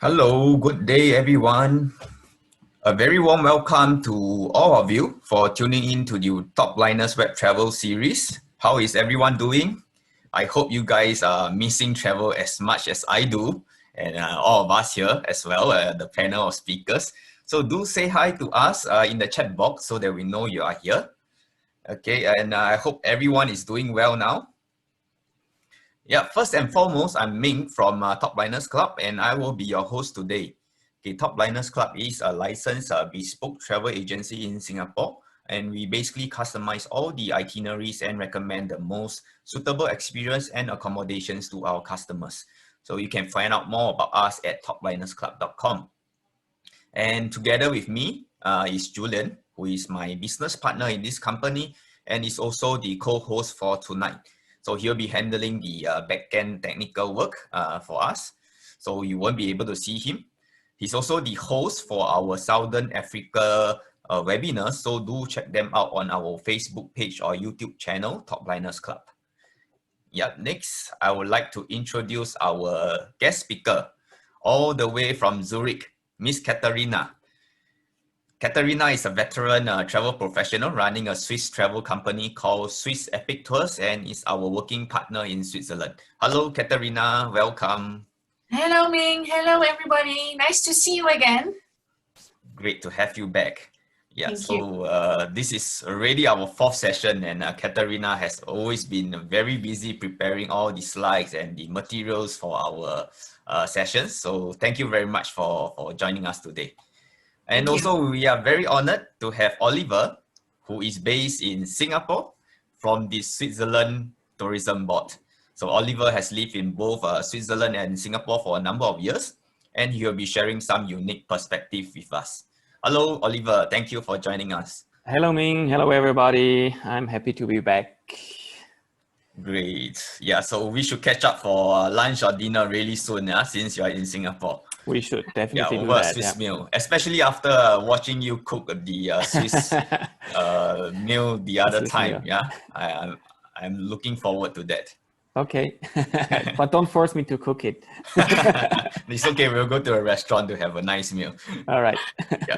Hello, good day everyone. A very warm welcome to all of you for tuning in to the Topliners Web Travel Series. How is everyone doing? I hope you guys are missing travel as much as I do, and all of us here as well, the panel of speakers. So do say hi to us in the chat box so that we know you are here. Okay, and I hope everyone is doing well now. Yeah, first and foremost, I'm Ming from Topliners Club, and I will be your host today. Okay, Topliners Club is a licensed bespoke travel agency in Singapore, and we basically customize all the itineraries and recommend the most suitable experience and accommodations to our customers. So you can find out more about us at toplinersclub.com. And together with me is Julian, who is my business partner in this company and is also the co-host for tonight. So he'll be handling the back-end technical work for us. So you won't be able to see him. He's also the host for our Southern Africa webinars. So do check them out on our Facebook page or YouTube channel, Topliners Club. Yeah, next, I would like to introduce our guest speaker, all the way from Zurich, Miss Catharina. Catharina is a veteran travel professional running a Swiss travel company called Swiss Epic Tours and is our working partner in Switzerland. Hello, Catharina. Welcome. Hello, Ming. Hello, everybody. Nice to see you again. Great to have you back. Yeah, Thank so this is already our fourth session, and Catharina has always been very busy preparing all the slides and the materials for our sessions. So thank you very much for joining us today. And also, we are very honored to have Oliver, who is based in Singapore from the Switzerland Tourism Board. So Oliver has lived in both Switzerland and Singapore for a number of years, and he will be sharing some unique perspective with us. Hello, Oliver. Thank you for joining us. Hello, Ming. Hello, everybody. I'm happy to be back. Great. Yeah, so we should catch up for lunch or dinner really soon, since you are in Singapore. We should definitely do over that. A Swiss meal, especially after watching you cook the Swiss meal the other Swiss time. meal. Yeah, I'm looking forward to that. Okay, but don't force me to cook it. It's okay. We'll go to a restaurant to have a nice meal. All right. Yeah.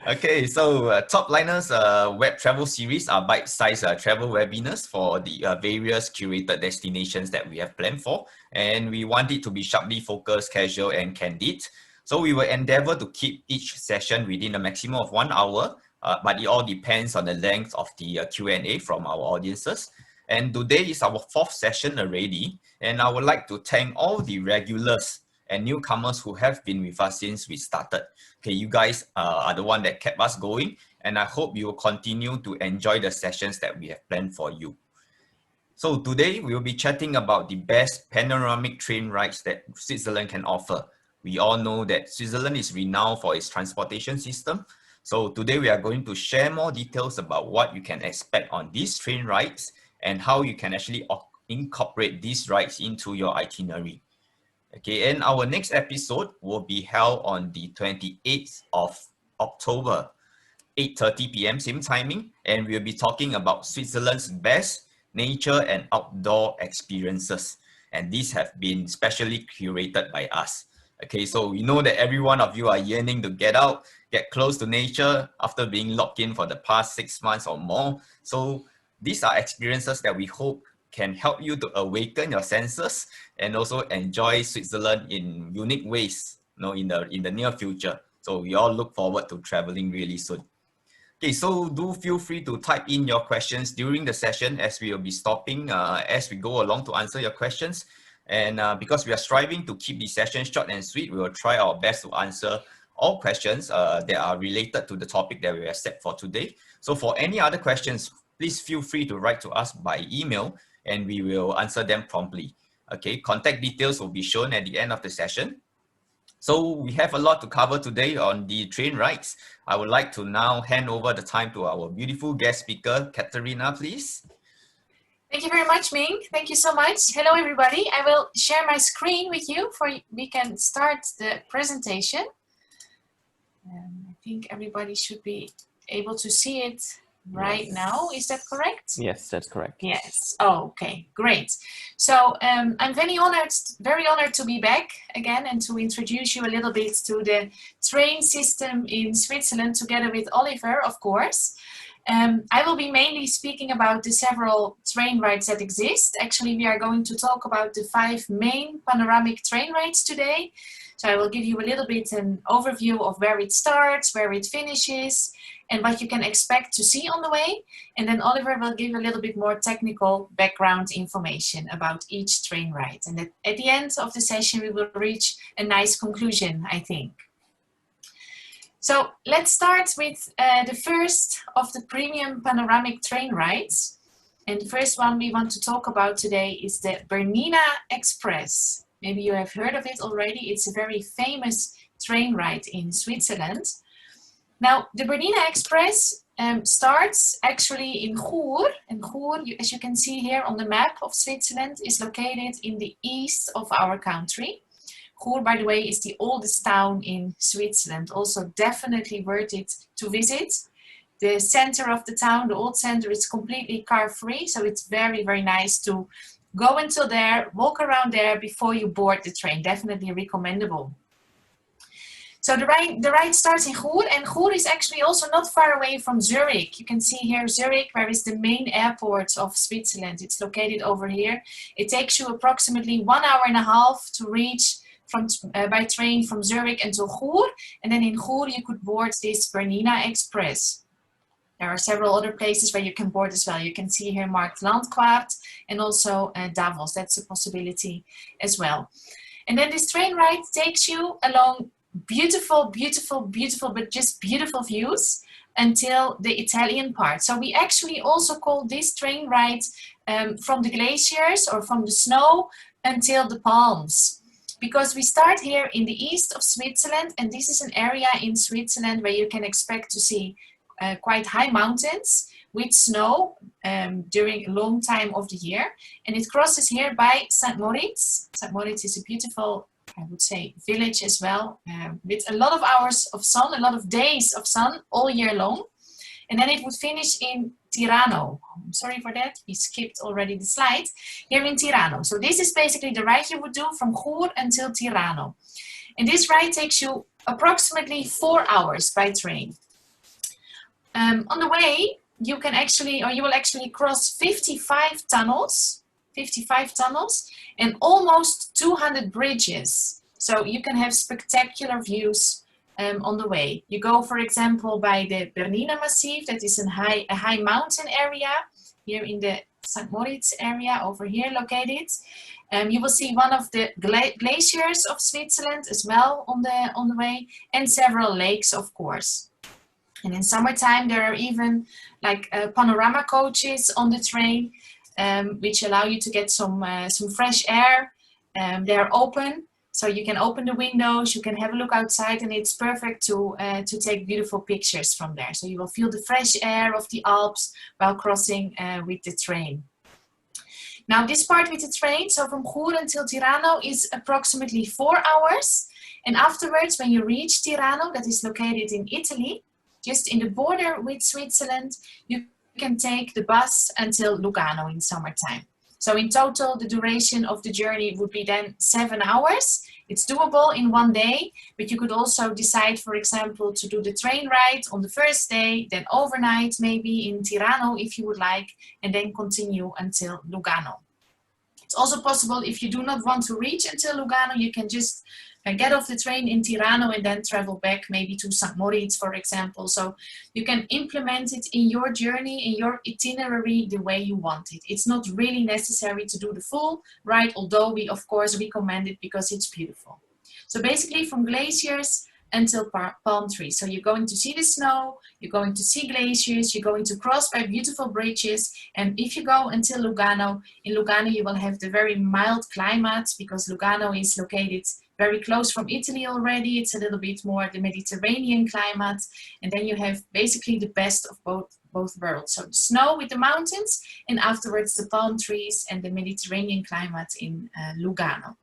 Okay, so Topliners Web Travel Series are bite-sized travel webinars for the various curated destinations that we have planned for. And we want it to be sharply focused, casual, and candid. So we will endeavor to keep each session within a maximum of 1 hour, but it all depends on the length of the Q&A from our audiences. And today is our fourth session already. And I would like to thank all the regulars and newcomers who have been with us since we started. Okay, you guys are the one that kept us going, and I hope you will continue to enjoy the sessions that we have planned for you. So today we will be chatting about the best panoramic train rides that Switzerland can offer. We all know that Switzerland is renowned for its transportation system. So today we are going to share more details about what you can expect on these train rides and how you can actually incorporate these rides into your itinerary. Okay, and our next episode will be held on the 28th of October, 8:30 p.m. same timing, and we'll be talking about Switzerland's best nature and outdoor experiences. And these have been specially curated by us. Okay, so we know that every one of you are yearning to get out, get close to nature after being locked in for the past 6 months or more. So these are experiences that we hope can help you to awaken your senses and also enjoy Switzerland in unique ways, in the near future. So we all look forward to traveling really soon. Okay, so do feel free to type in your questions during the session, as we will be stopping as we go along to answer your questions. And because we are striving to keep the session short and sweet, we will try our best to answer all questions that are related to the topic that we have set for today. So for any other questions, please feel free to write to us by email, and we will answer them promptly. Okay, contact details will be shown at the end of the session. So we have a lot to cover today on the train rides. I would like to now hand over the time to our beautiful guest speaker, Catharina, please. Thank you very much, Ming. Thank you so much. Hello, everybody. I will share my screen with you we can start the presentation. I think everybody should be able to see it right now. Is that correct? Yes, that's correct. Yes. Oh, okay, great. So I'm very honored to be back again and to introduce you a little bit to the train system in Switzerland together with Oliver, of course. I will be mainly speaking about the several train rides that exist. Actually, we are going to talk about the 5 main panoramic train rides today. So I will give you a little bit an overview of where it starts, where it finishes, and what you can expect to see on the way. And then Oliver will give a little bit more technical background information about each train ride. And at the end of the session, we will reach a nice conclusion, I think. So let's start with the first of the premium panoramic train rides. And the first one we want to talk about today is the Bernina Express. Maybe you have heard of it already. It's a very famous train ride in Switzerland. Now, the Bernina Express starts actually in Chur. And Chur, as you can see here on the map of Switzerland, is located in the east of our country. Chur, by the way, is the oldest town in Switzerland, also definitely worth it to visit. The center of the town, the old center, is completely car-free, so it's very, very nice to go until there, walk around there before you board the train. Definitely recommendable. So the ride starts in Chur, and Chur is actually also not far away from Zurich. You can see here Zurich, where is the main airport of Switzerland. It's located over here. It takes you approximately 1 hour and a half to reach by train from Zurich until Chur, and then in Chur you could board this Bernina Express. There are several other places where you can board as well. You can see here marked Landquart and also Davos. That's a possibility as well. And then this train ride takes you along beautiful, beautiful, beautiful, but just beautiful views until the Italian part. So we actually also call this train ride from the glaciers or from the snow until the palms. Because we start here in the east of Switzerland, and this is an area in Switzerland where you can expect to see quite high mountains with snow during a long time of the year. And it crosses here by St. Moritz. St. Moritz is a beautiful, I would say, village as well, with a lot of hours of sun, a lot of days of sun all year long. And then it would finish in Tirano. I'm sorry for that, we skipped already the slide. Here in Tirano. So this is basically the ride you would do from Chur until Tirano. And this ride takes you approximately 4 hours by train. On the way, you will actually cross 55 tunnels, and almost 200 bridges. So you can have spectacular views on the way. You go, for example, by the Bernina Massif, that is a high mountain area, here in the St. Moritz area, over here located. You will see one of the glaciers of Switzerland as well on the way, and several lakes, of course. And in summertime, there are even like panorama coaches on the train, which allow you to get some fresh air. They are open, so you can open the windows, you can have a look outside, and it's perfect to take beautiful pictures from there. So you will feel the fresh air of the Alps while crossing with the train. Now this part with the train, so from Chur until Tirano, is approximately 4 hours. And afterwards, when you reach Tirano, that is located in Italy, just in the border with Switzerland, you can take the bus until Lugano in summertime. So in total, the duration of the journey would be then 7 hours. It's doable in 1 day, but you could also decide, for example, to do the train ride on the first day, then overnight maybe in Tirano if you would like, and then continue until Lugano. It's also possible if you do not want to reach until Lugano, you can just get off the train in Tirano and then travel back maybe to St. Moritz, for example. So you can implement it in your journey, in your itinerary, the way you want it. It's not really necessary to do the full ride, although we of course recommend it because it's beautiful. So basically from glaciers until palm trees. So you're going to see the snow, you're going to see glaciers, you're going to cross by beautiful bridges. And if you go until Lugano, in Lugano you will have the very mild climate because Lugano is located very close from Italy already. It's a little bit more the Mediterranean climate. And then you have basically the best of both worlds. So the snow with the mountains, and afterwards the palm trees and the Mediterranean climate in Lugano.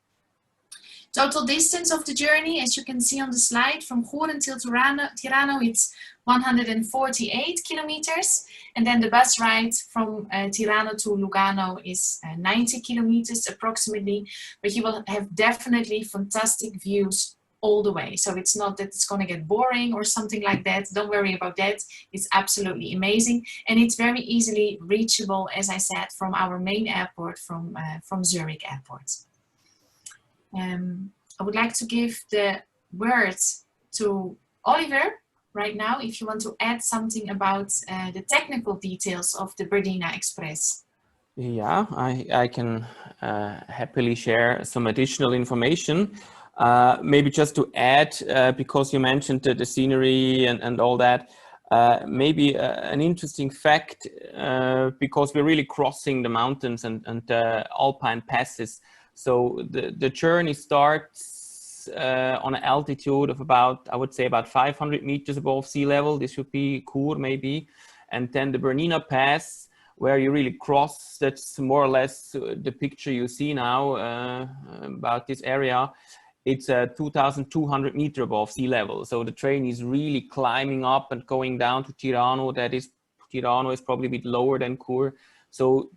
Total distance of the journey, as you can see on the slide, from Goren till Tirano, it's 148 kilometers. And then the bus ride from Tirano to Lugano is 90 kilometers approximately. But you will have definitely fantastic views all the way. So it's not that it's going to get boring or something like that. Don't worry about that. It's absolutely amazing. And it's very easily reachable, as I said, from our main airport, from Zurich airport. I would like to give the word to Oliver right now, if you want to add something about the technical details of the Bernina Express. Yeah, I can happily share some additional information. Maybe just to add, because you mentioned the scenery and all that, maybe an interesting fact, because we're really crossing the mountains and alpine passes. So the journey starts on an altitude of about, I would say, about 500 meters above sea level. This would be Chur maybe. And then the Bernina Pass, where you really cross, that's more or less the picture you see now about this area. It's 2,200 meters above sea level. So the train is really climbing up and going down to Tirano. Tirano is probably a bit lower than Chur. So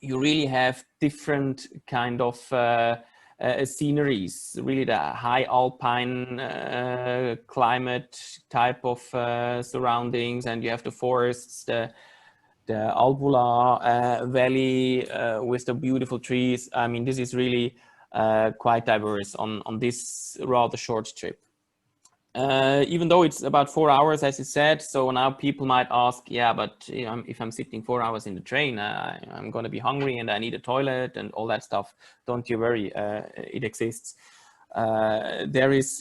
you really have different kind of sceneries, really the high alpine climate type of surroundings, and you have the forests, the Albula Valley with the beautiful trees. I mean, this is really quite diverse on this rather short trip. Even though it's about 4 hours, as you said, so now people might ask, yeah, but you know, if I'm sitting 4 hours in the train, I'm going to be hungry and I need a toilet and all that stuff. Don't you worry, it exists. There is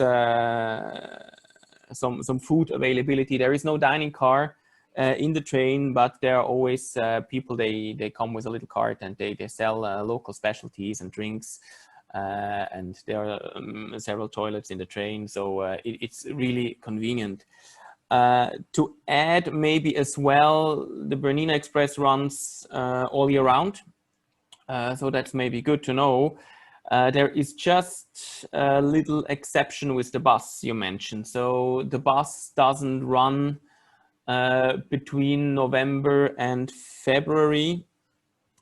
some food availability. There is no dining car in the train, but there are always people, they come with a little cart and they sell local specialties and drinks. And there are several toilets in the train, so it's really convenient. To add maybe as well, the Bernina Express runs all year round, so that's maybe good to know. There is just a little exception with the bus you mentioned. So the bus doesn't run between November and February.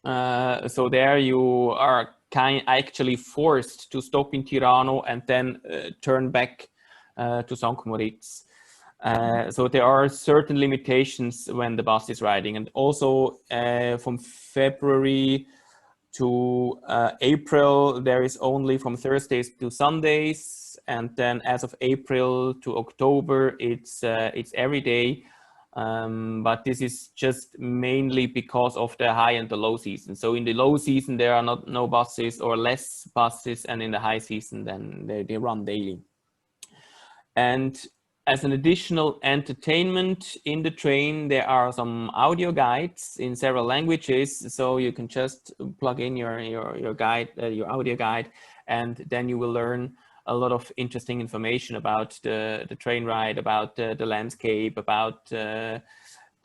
So there you are actually forced to stop in Tirano and then turn back to St. Moritz. So there are certain limitations when the bus is riding, and also from February to April there is only from Thursdays to Sundays, and then as of April to October it's every day. But this is just mainly because of the high and the low season. So in the low season there are no buses or less buses, and in the high season then they run daily. And as an additional entertainment in the train, there are some audio guides in several languages, so you can just plug in your guide, your audio guide, and then you will learn a lot of interesting information about the train ride, about the landscape, about the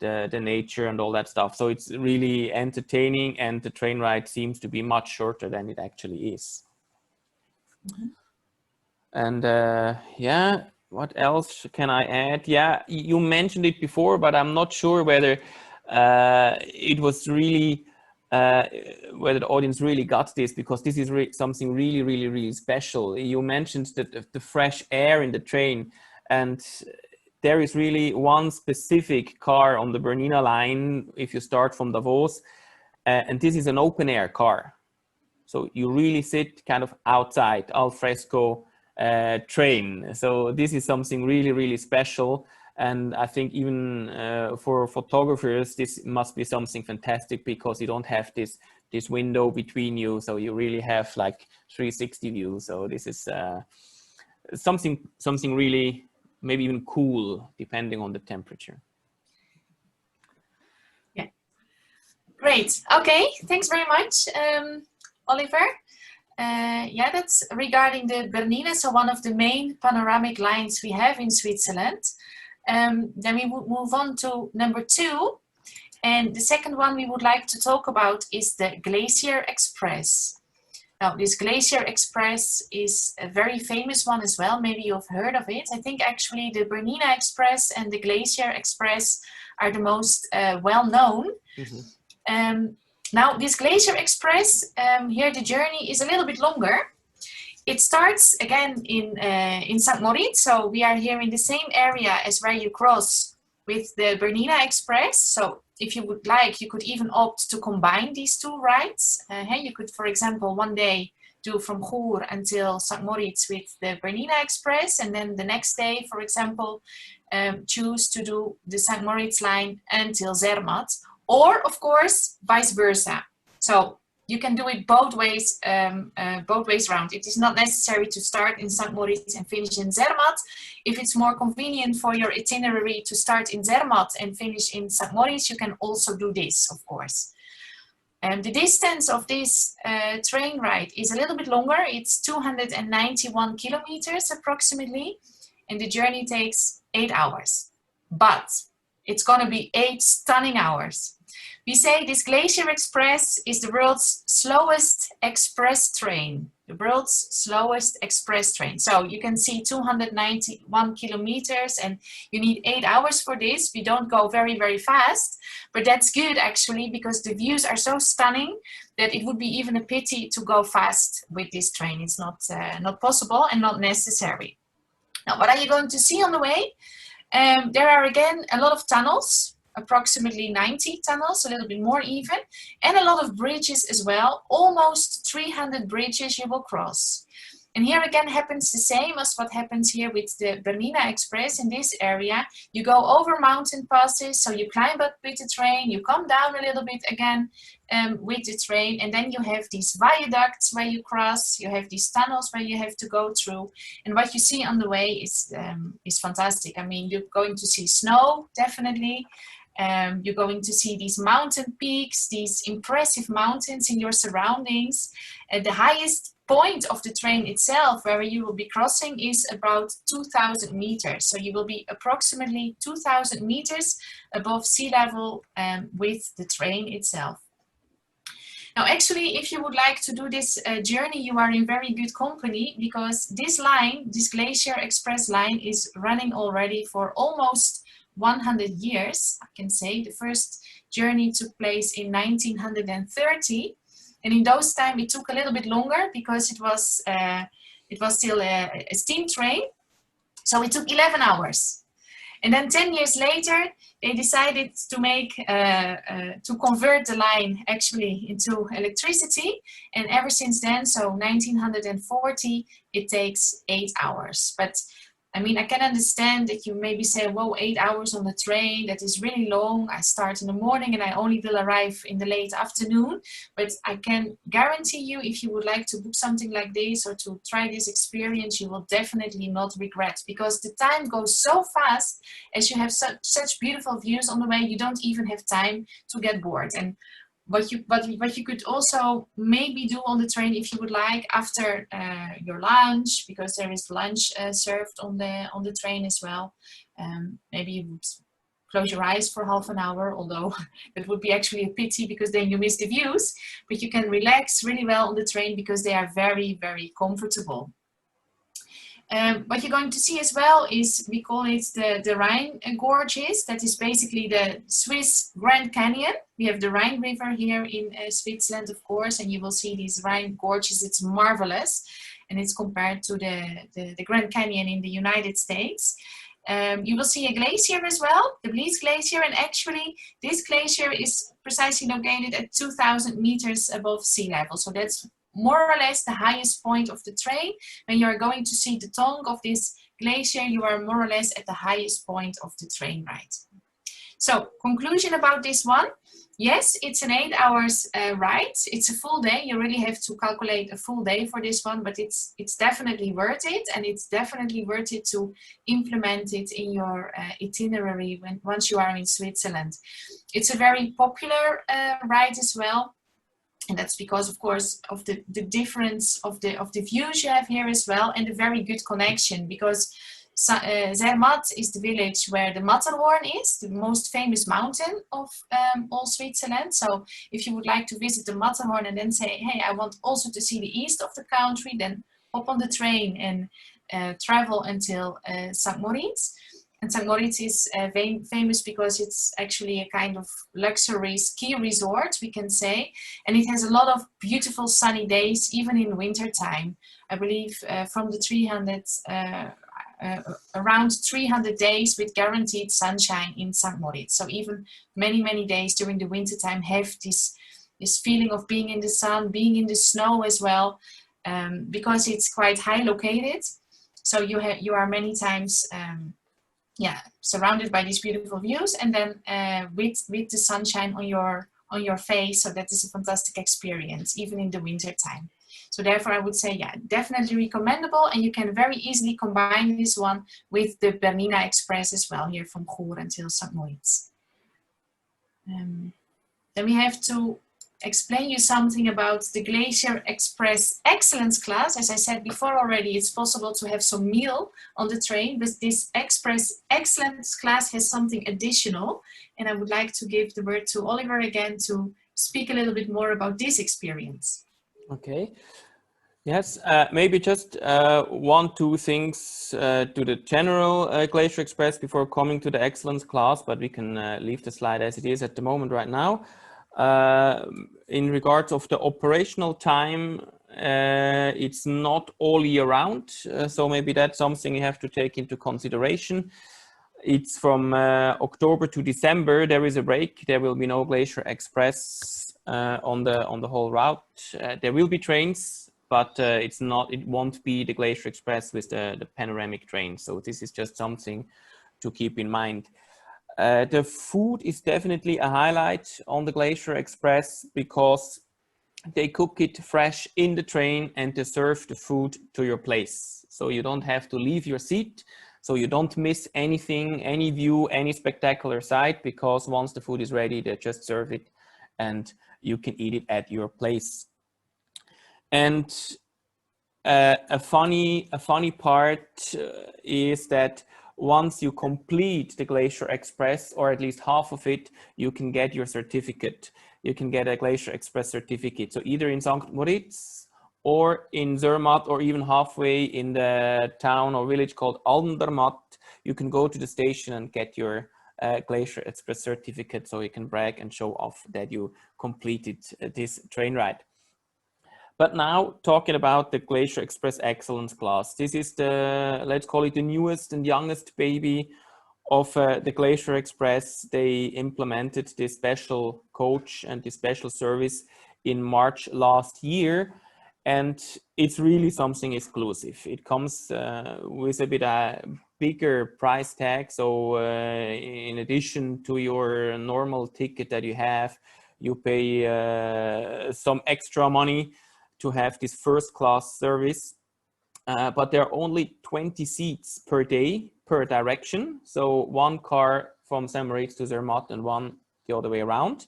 nature and all that stuff. So it's really entertaining, and the train ride seems to be much shorter than it actually is. Mm-hmm. And yeah, what else can I add? Yeah, you mentioned it before, but I'm not sure whether it was really whether the audience really got this, because this is something really special. You mentioned that the fresh air in the train, and there is really one specific car on the Bernina line if you start from Davos, and this is an open air car. So you really sit kind of outside, al fresco train. So this is something really special. And I think even for photographers, this must be something fantastic, because you don't have this window between you. So you really have like 360 view. So this is something really maybe even cool, depending on the temperature. Yeah, great. Okay, thanks very much, Oliver. Yeah, that's regarding the Bernina, so one of the main panoramic lines we have in Switzerland. Then we would move on to number 2. And the second one we would like to talk about is the Glacier Express. Now, this Glacier Express is a very famous one as well. Maybe you've heard of it. I think actually the Bernina Express and the Glacier Express are the most well-known. Now, this Glacier Express, here the journey is a little bit longer. It starts again in St. Moritz. So we are here in the same area as where you cross with the Bernina Express. So if you would like, you could even opt to combine these two rides. You could, for example, one day do from Chur until St. Moritz with the Bernina Express, and then the next day, for example, choose to do the St. Moritz line until Zermatt, or of course, vice versa. So you can do it both ways round. It is not necessary to start in St. Moritz and finish in Zermatt. If it's more convenient for your itinerary to start in Zermatt and finish in St. Moritz, you can also do this, of course. The distance of this train ride is a little bit longer. It's 291 kilometers approximately, and the journey takes 8 hours. But it's gonna be 8 stunning hours. We say this Glacier Express is the world's slowest express train. The world's slowest express train. So you can see 291 kilometers and you need 8 hours for this. We don't go very, very fast, but that's good actually because the views are so stunning that it would be even a pity to go fast with this train. It's not possible and not necessary. Now, what are you going to see on the way? There are again a lot of tunnels. Approximately 90 tunnels, a little bit more even, and a lot of bridges as well. Almost 300 bridges you will cross. And here again happens the same as what happens here with the Bernina Express in this area. You go over mountain passes, so you climb up with the train, you come down a little bit again with the train, and then you have these viaducts where you cross, you have these tunnels where you have to go through. And what you see on the way is fantastic. I mean, you're going to see snow, definitely. You're going to see these mountain peaks, these impressive mountains in your surroundings. The highest point of the train itself, where you will be crossing, is about 2,000 meters. So you will be approximately 2,000 meters above sea level with the train itself. Now, actually, if you would like to do this journey, you are in very good company because this line, this Glacier Express line, is running already for almost 100 years, I can say. The first journey took place in 1930, and in those times it took a little bit longer because it was still a steam train, so it took 11 hours. And then 10 years later, they decided to make to convert the line actually into electricity, and ever since then, so 1940, it takes 8 hours. But I mean, I can understand that you maybe say, whoa, 8 hours on the train, that is really long. I start in the morning and I only will arrive in the late afternoon. But I can guarantee you, if you would like to book something like this or to try this experience, you will definitely not regret, because the time goes so fast. As you have such beautiful views on the way, you don't even have time to get bored. And what you could also maybe do on the train, if you would like, after your lunch, because there is lunch served on the train as well. Maybe you would close your eyes for half an hour, although that would be actually a pity because then you miss the views. But you can relax really well on the train because they are very, very comfortable. What you're going to see as well is, we call it the Rhine Gorges. That is basically the Swiss Grand Canyon. We have the Rhine River here in Switzerland, of course, and you will see these Rhine Gorges. It's marvelous, and it's compared to the Grand Canyon in the United States. You will see a glacier as well, the Blees Glacier, and actually this glacier is precisely located at 2,000 meters above sea level. So that's more or less the highest point of the train. When you are going to see the tongue of this glacier, you are more or less at the highest point of the train ride. So, conclusion about this one. Yes, it's an 8 hours ride. It's a full day. You really have to calculate a full day for this one, but it's definitely worth it, and it's definitely worth it to implement it in your itinerary once you are in Switzerland. It's a very popular ride as well. And that's because, of course, of the difference of the views you have here as well, and a very good connection, because Zermatt is the village where the Matterhorn is, the most famous mountain of all Switzerland. So if you would like to visit the Matterhorn and then say, hey, I want also to see the east of the country, then hop on the train and travel until St. Moritz. And St. Moritz is famous because it's actually a kind of luxury ski resort, we can say. And it has a lot of beautiful sunny days, even in winter time. I believe from the 300, around 300 days with guaranteed sunshine in St. Moritz. So even many, many days during the winter time have this feeling of being in the sun, being in the snow as well, because it's quite high located. So you are many times surrounded by these beautiful views, and then with the sunshine on your face. So that is a fantastic experience, even in the winter time. So therefore, I would say, yeah, definitely recommendable, and you can very easily combine this one with the Bernina Express as well, here from Chur until St. Moritz. Then we have to explain you something about the Glacier Express Excellence class. As I said before already, it's possible to have some meal on the train, but this Express Excellence class has something additional. And I would like to give the word to Oliver again to speak a little bit more about this experience. Okay. Yes, maybe just two things to the general Glacier Express before coming to the Excellence class, but we can leave the slide as it is at the moment right now. In regards of the operational time, it's not all year round, so maybe that's something you have to take into consideration. It's from October to December. There is a break. There will be no Glacier Express on the whole route. There will be trains, but it won't be the Glacier Express with the panoramic train. So this is just something to keep in mind. The food is definitely a highlight on the Glacier Express because they cook it fresh in the train and they serve the food to your place. So you don't have to leave your seat. So you don't miss anything, any view, any spectacular sight, because once the food is ready, they just serve it and you can eat it at your place. And a funny part is that once you complete the Glacier Express, or at least half of it, you can get your certificate. You can get a Glacier Express certificate. So either in St. Moritz or in Zermatt, or even halfway in the town or village called Andermatt, you can go to the station and get your Glacier Express certificate, so you can brag and show off that you completed this train ride. But now talking about the Glacier Express Excellence class, this is the, let's call it the newest and youngest baby of the Glacier Express. They implemented this special coach and this special service in March last year. And it's really something exclusive. It comes with a bit bigger price tag. So in addition to your normal ticket that you have, you pay some extra money to have this first class service. But there are only 20 seats per day per direction. So one car from St. Moritz to Zermatt and one the other way around.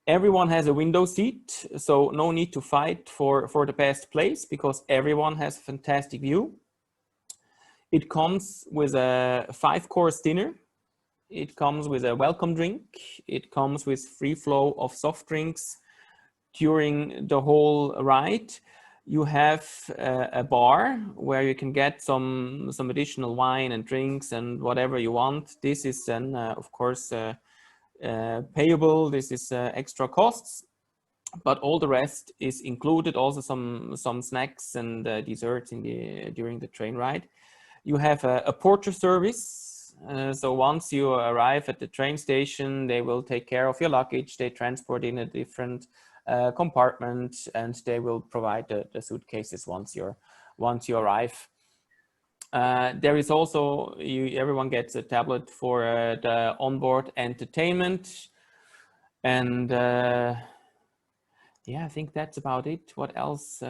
Everyone has a window seat, so no need to fight for the best place because everyone has a fantastic view. It comes with a 5-course dinner. It comes with a welcome drink. It comes with free flow of soft drinks during the whole ride. You have a bar where you can get some additional wine and drinks and whatever you want. This is then, of course, payable. This is extra costs, but all the rest is included. Also some snacks and desserts during the train ride. You have a porter service. So once you arrive at the train station, they will take care of your luggage. They transport in a different compartment, and they will provide the suitcases once you arrive. There is also, everyone gets a tablet for the onboard entertainment. And yeah, I think that's about it. What else?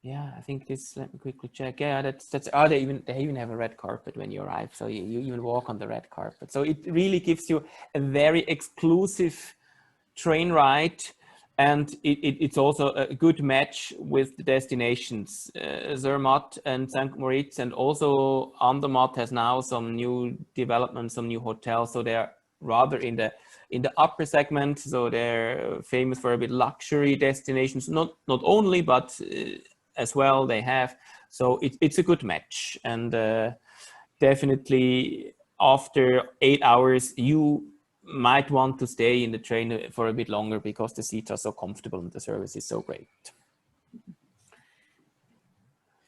Yeah, I think this, let me quickly check. Yeah, that's they even have a red carpet when you arrive. So you even walk on the red carpet. So it really gives you a very exclusive train ride. And it's also a good match with the destinations. Zermatt and St. Moritz, and also Andermatt has now some new developments, some new hotels. So they're rather in the upper segment. So they're famous for a bit luxury destinations, not only, but as well they have. So it's a good match. And definitely after 8 hours, you might want to stay in the train for a bit longer because the seats are so comfortable and the service is so great.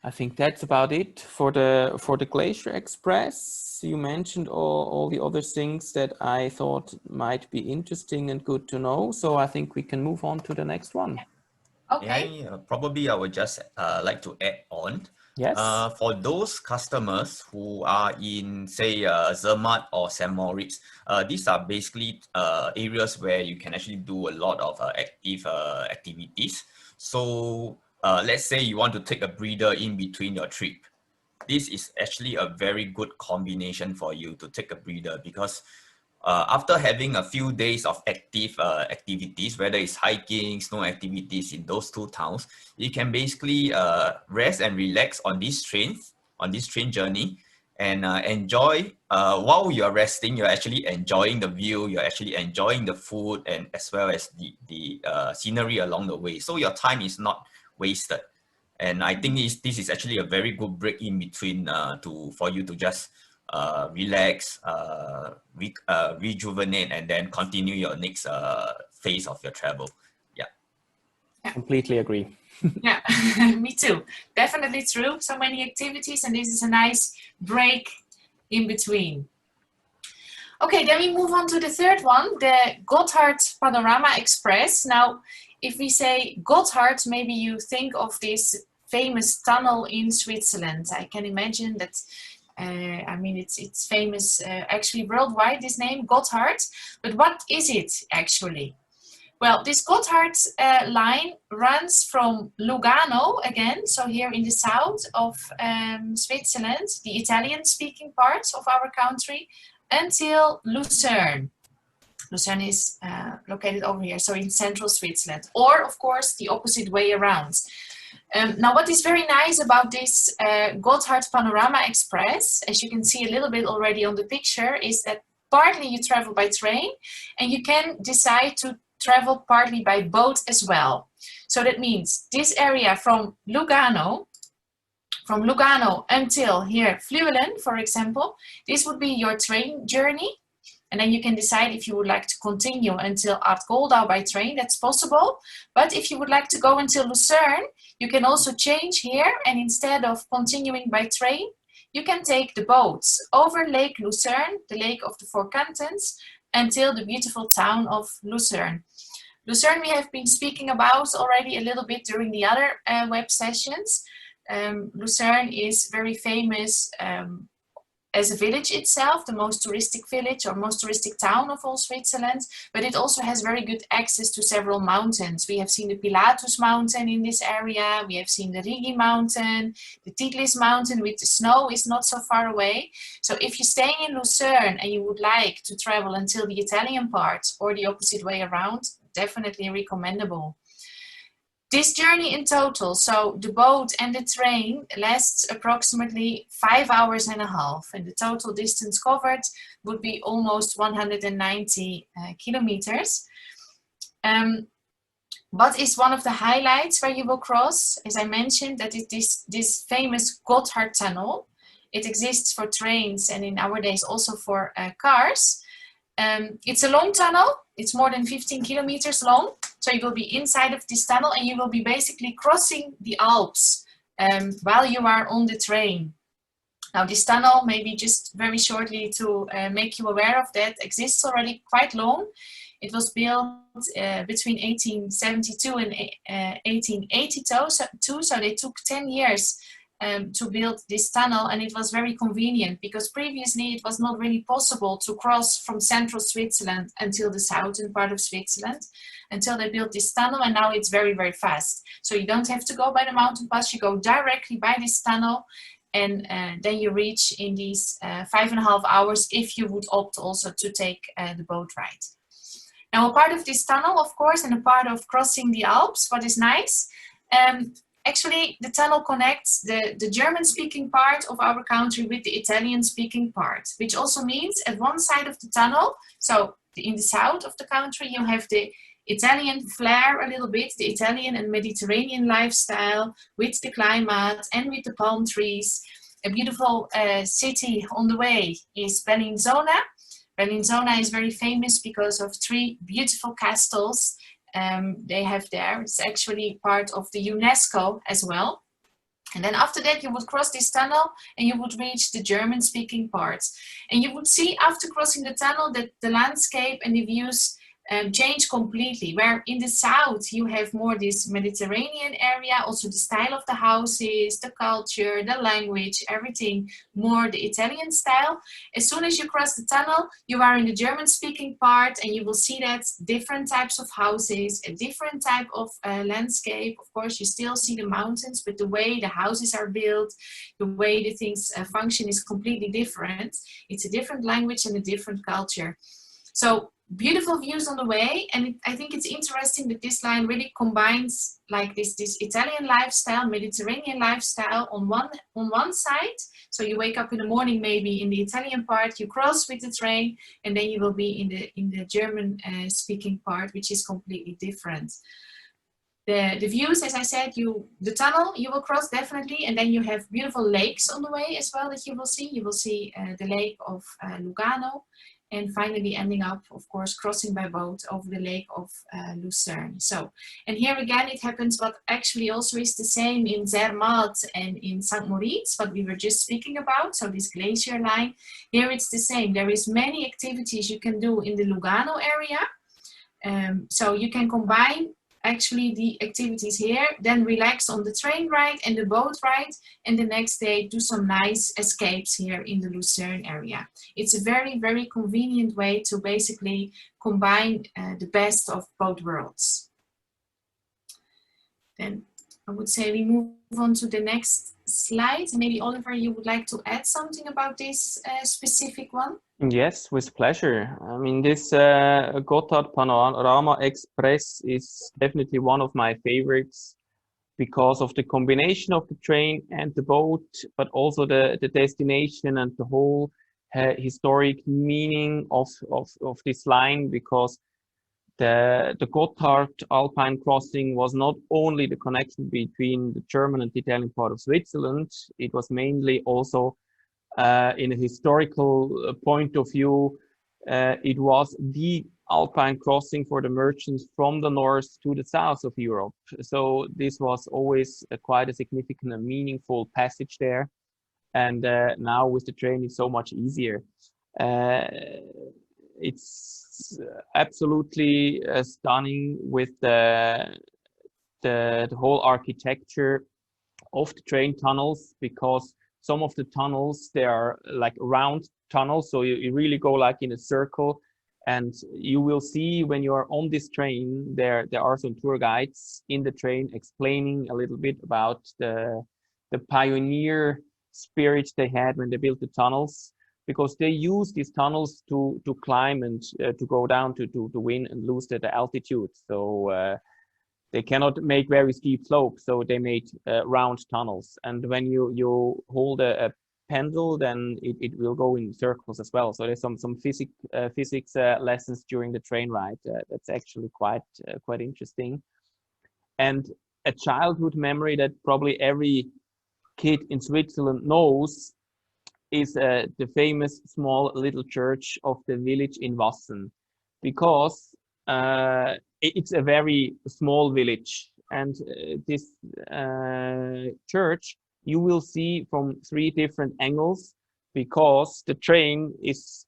I think that's about it for the Glacier Express. You mentioned all the other things that I thought might be interesting and good to know. So I think we can move on to the next one. Okay. Probably I would just like to add on. Yes. For those customers who are in, say, Zermatt or St. Moritz, these are basically areas where you can actually do a lot of active activities. So let's say you want to take a breather in between your trip. This is actually a very good combination for you to take a breather, because after having a few days of active activities, whether it's hiking, snow activities in those two towns, you can basically rest and relax on these trains, on this train journey, and enjoy. While you're resting, you're actually enjoying the view, you're actually enjoying the food, and as well as the scenery along the way. So your time is not wasted. And I think this is actually a very good break in between for you to just relax, rejuvenate, and then continue your next phase of your travel. Yeah. Completely agree. Yeah, me too. Definitely true. So many activities, and this is a nice break in between. Okay, then we move on to the third one, the Gotthard Panorama Express. Now, if we say Gotthard, maybe you think of this famous tunnel in Switzerland. I can imagine that. I mean, it's famous actually worldwide, this name, Gotthard. But what is it actually? Well, this Gotthard line runs from Lugano, again, so here in the south of Switzerland, the Italian-speaking part of our country, until Lucerne. Lucerne is located over here, so in central Switzerland, or of course the opposite way around. Now, what is very nice about this Gotthard Panorama Express, as you can see a little bit already on the picture, is that partly you travel by train, and you can decide to travel partly by boat as well. So that means this area from Lugano until here, Fluelen, for example, this would be your train journey. And then you can decide if you would like to continue until Art Goldau by train, that's possible. But if you would like to go until Lucerne, you can also change here, and instead of continuing by train, you can take the boats over Lake Lucerne, the lake of the Four Cantons, until the beautiful town of Lucerne. Lucerne we have been speaking about already a little bit during the other web sessions. Lucerne is very famous as a village itself, the most touristic village or most touristic town of all Switzerland, but it also has very good access to several mountains. We have seen the Pilatus mountain in this area, we have seen the Rigi mountain, the Tigris mountain with the snow is not so far away. So if you're staying in Lucerne and you would like to travel until the Italian part or the opposite way around, definitely recommendable. This journey in total, so the boat and the train, lasts approximately 5 hours and a half, and the total distance covered would be almost 190 kilometers. What is one of the highlights where you will cross? As I mentioned, that is this famous Gotthard Tunnel. It exists for trains and in our days also for cars. It's a long tunnel. It's more than 15 kilometers long. So you will be inside of this tunnel and you will be basically crossing the Alps while you are on the train. Now this tunnel, maybe just very shortly to make you aware of that, exists already quite long. It was built between 1872 and 1882, so they took 10 years to build this tunnel, and it was very convenient because previously it was not really possible to cross from central Switzerland until the southern part of Switzerland until they built this tunnel, and now it's very, very fast. So you don't have to go by the mountain pass, you go directly by this tunnel, and then you reach in these 5.5 hours if you would opt also to take the boat ride. Now, a part of this tunnel, of course, and a part of crossing the Alps, what is nice, actually, the tunnel connects the German-speaking part of our country with the Italian-speaking part, which also means at one side of the tunnel, so in the south of the country, you have the Italian flair a little bit, the Italian and Mediterranean lifestyle with the climate and with the palm trees. A beautiful city on the way is Bellinzona. Bellinzona is very famous because of 3 beautiful castles they have there. It's actually part of the UNESCO as well. And then after that, you would cross this tunnel and you would reach the German-speaking parts. And you would see after crossing the tunnel that the landscape and the views change completely. Where in the south, you have more this Mediterranean area, also the style of the houses, the culture, the language, everything more the Italian style. As soon as you cross the tunnel, you are in the German-speaking part and you will see that different types of houses, a different type of landscape. Of course, you still see the mountains, but the way the houses are built, the way the things function is completely different. It's a different language and a different culture. So beautiful views on the way, and I think it's interesting that this line really combines like this Italian lifestyle, Mediterranean lifestyle on one side. So you wake up in the morning maybe in the Italian part, you cross with the train, and then you will be in the German speaking part, which is completely different. The views, as I said, the tunnel you will cross definitely, and then you have beautiful lakes on the way as well that you will see. You will see the lake of Lugano, and finally ending up, of course, crossing by boat over the lake of Lucerne. So, and here again, it happens what actually also is the same in Zermatt and in St. Moritz, what we were just speaking about. So this glacier line, here it's the same. There is many activities you can do in the Lugano area. So you can combine actually the activities here, then relax on the train ride and the boat ride, and the next day do some nice escapes here in the Lucerne area. It's a very, very convenient way to basically combine the best of both worlds. Then I would say we move on to the next slide. Maybe Oliver, you would like to add something about this specific one? Yes, with pleasure. I mean, this Gotthard Panorama Express is definitely one of my favorites because of the combination of the train and the boat, but also the destination and the whole historic meaning of this line, because the Gotthard Alpine crossing was not only the connection between the German and the Italian part of Switzerland, it was mainly also in a historical point of view, it was the Alpine crossing for the merchants from the north to the south of Europe. So this was always quite a significant and meaningful passage there. And now with the train, it's so much easier. It's absolutely stunning with the whole architecture of the train tunnels, because some of the tunnels, they are like round tunnels, so you really go like in a circle, and you will see when you are on this train, there are some tour guides in the train explaining a little bit about the pioneer spirit they had when they built the tunnels, because they use these tunnels to climb and to go down to win and lose the altitude. So they cannot make very steep slopes, so they made round tunnels. And when you hold a pendle, then it will go in circles as well. So there's some physics lessons during the train ride. That's actually quite interesting. And a childhood memory that probably every kid in Switzerland knows is the famous small little church of the village in Wassen, because it's a very small village, and this church you will see from 3 different angles, because the train is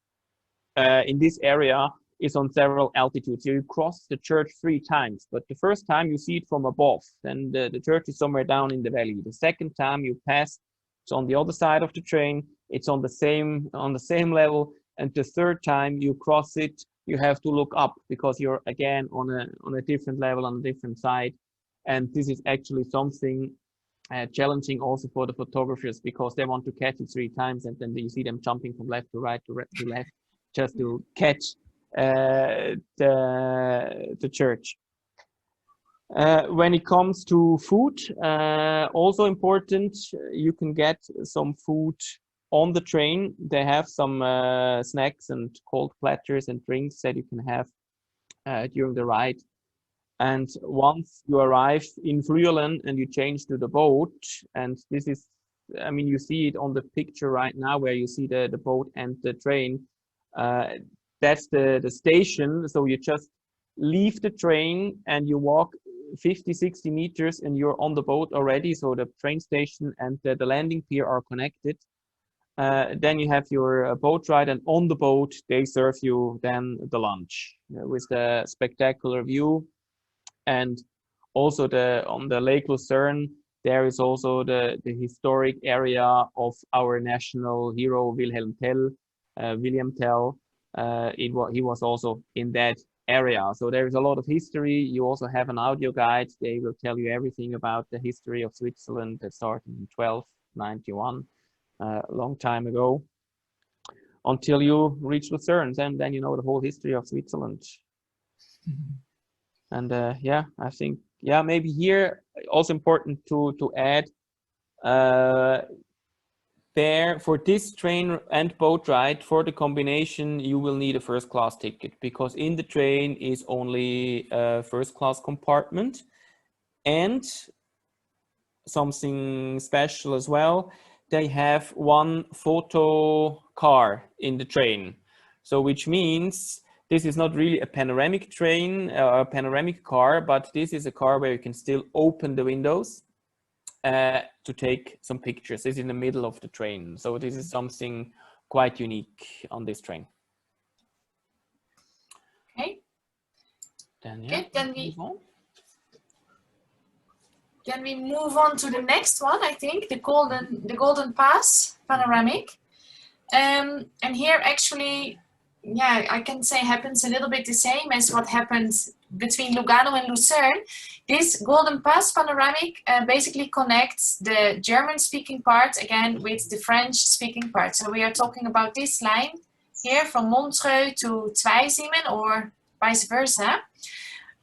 in this area is on several altitudes. So you cross the church 3 times, but the first time you see it from above, then the church is somewhere down in the valley. The second time you pass, it's on the other side of the train, it's on the same level, and the third time you cross it, you have to look up, because you're again on a different level, on a different side. And this is actually something challenging also for the photographers, because they want to catch it 3 times, and then you see them jumping from left to right to left just to catch the church. When it comes to food, also important, you can get some food on the train. They have some snacks and cold platters and drinks that you can have during the ride. And once you arrive in Frühlen and you change to the boat, and this is, I mean, you see it on the picture right now where you see the boat and the train. That's the station. So you just leave the train and you walk 50, 60 meters and you're on the boat already. So the train station and the landing pier are connected. Then you have your boat ride, and on the boat they serve you then the lunch with the spectacular view. And also on the Lake Lucerne, there is also the historic area of our national hero Wilhelm Tell, William Tell. He was also in that area. So there is a lot of history. You also have an audio guide. They will tell you everything about the history of Switzerland that started in 1291, a long time ago, until you reach Lucerne, and then you know the whole history of Switzerland. Mm-hmm. And yeah, I think, yeah, maybe here also important to add, there for this train and boat ride, for the combination, you will need a first class ticket, because in the train is only a first class compartment. And something special as well, they have one photo car in the train. So which means this is not really a panoramic train, a panoramic car, but this is a car where you can still open the windows to take some pictures. This is in the middle of the train. So this is something quite unique on this train. Okay. Then, yeah, Then we move on to the next one, I think, the Golden Pass Panoramic. And here actually, yeah, I can say happens a little bit the same as what happened between Lugano and Lucerne. This Golden Pass Panoramic basically connects the German-speaking part again with the French-speaking part. So we are talking about this line here from Montreux to Zweisimmen, or vice versa.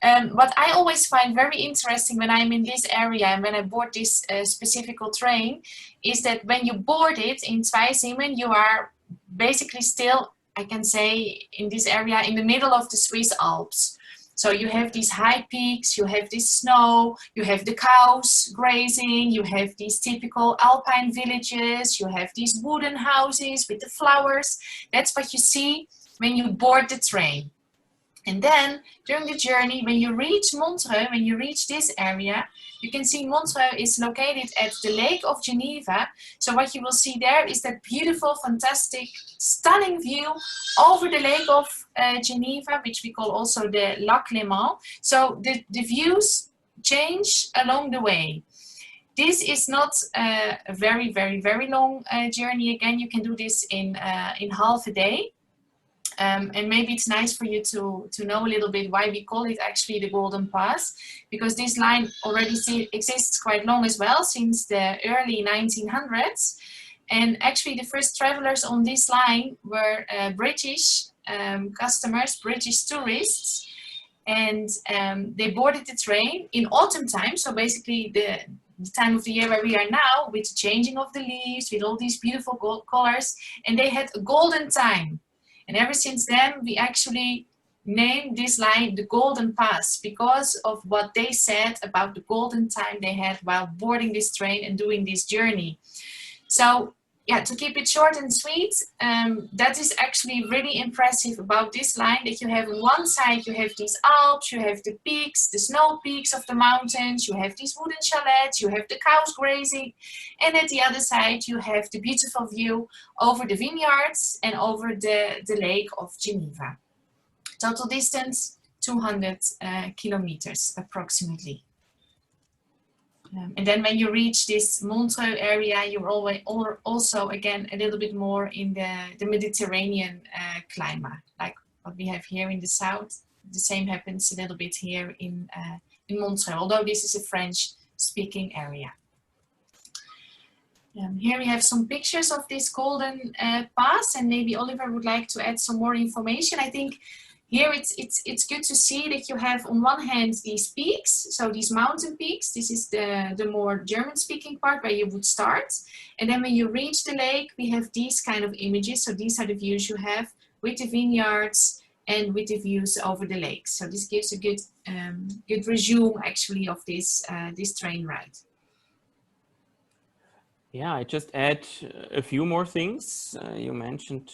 What I always find very interesting when I'm in this area and when I board this specific train is that when you board it in Zweisimmen, you are basically still, I can say, in this area in the middle of the Swiss Alps. So you have these high peaks, you have this snow, you have the cows grazing, you have these typical alpine villages, you have these wooden houses with the flowers. That's what you see when you board the train. And then during the journey, when you reach Montreux, when you reach this area, you can see Montreux is located at the Lake of Geneva. So what you will see there is that beautiful, fantastic, stunning view over the Lake of Geneva, which we call also the Lac Léman. So the views change along the way. This is not a very, very, very long journey. Again, you can do this in half a day. And maybe it's nice for you to know a little bit why we call it actually the Golden Pass, because this line already exists quite long as well, since the early 1900s. And actually the first travelers on this line were British customers, British tourists, and they boarded the train in autumn time, so basically the time of the year where we are now, with the changing of the leaves, with all these beautiful gold colors, and they had a golden time. And ever since then, we actually named this line the Golden Pass because of what they said about the golden time they had while boarding this train and doing this journey. So yeah, to keep it short and sweet, that is actually really impressive about this line, that you have on one side, you have these Alps, you have the peaks, the snow peaks of the mountains, you have these wooden chalets, you have the cows grazing, and at the other side, you have the beautiful view over the vineyards and over the Lake of Geneva. Total distance, 200 kilometers approximately. And then when you reach this Montreux area, you're also again a little bit more in the Mediterranean climate, like what we have here in the south. The same happens a little bit here in Montreux, although this is a French-speaking area. Here we have some pictures of this Golden Pass, and maybe Oliver would like to add some more information. I think here it's good to see that you have on one hand these peaks, so these mountain peaks. This is the more German-speaking part where you would start. And then when you reach the lake, we have these kind of images. So these are the views you have with the vineyards and with the views over the lake. So this gives a good good resume actually of this this train ride. Yeah, I just add a few more things. You mentioned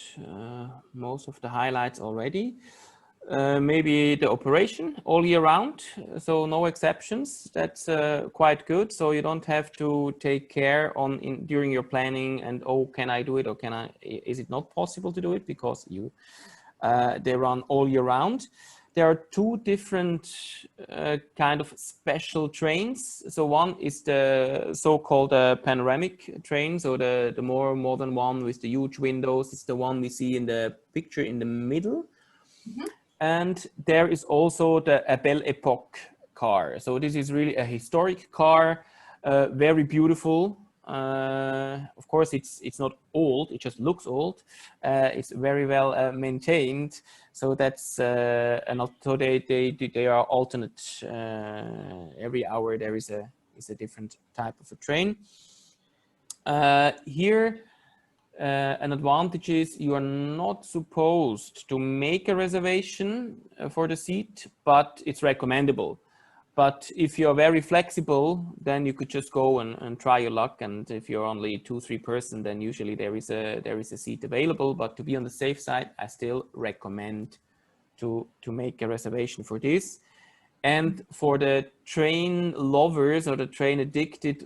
most of the highlights already. Maybe the operation all year round, so no exceptions. That's quite good. So you don't have to take care during your planning and, oh, can I do it, or is it not possible to do it, because they run all year round. There are two different kind of special trains. So one is the so-called panoramic train. So the more modern one with the huge windows. It's the one we see in the picture in the middle. Mm-hmm. And there is also the Belle Epoque car. So this is really a historic car, very beautiful. Of course, it's not old, it just looks old. It's very well maintained. So that's and also they are alternate. Every hour there is a different type of a train. Here, an advantage is you are not supposed to make a reservation for the seat, but it's recommendable. But if you're very flexible, then you could just go and try your luck. And if you're only 2-3 person, then usually there is a seat available. But to be on the safe side, I still recommend to make a reservation for this. And for the train lovers or the train addicted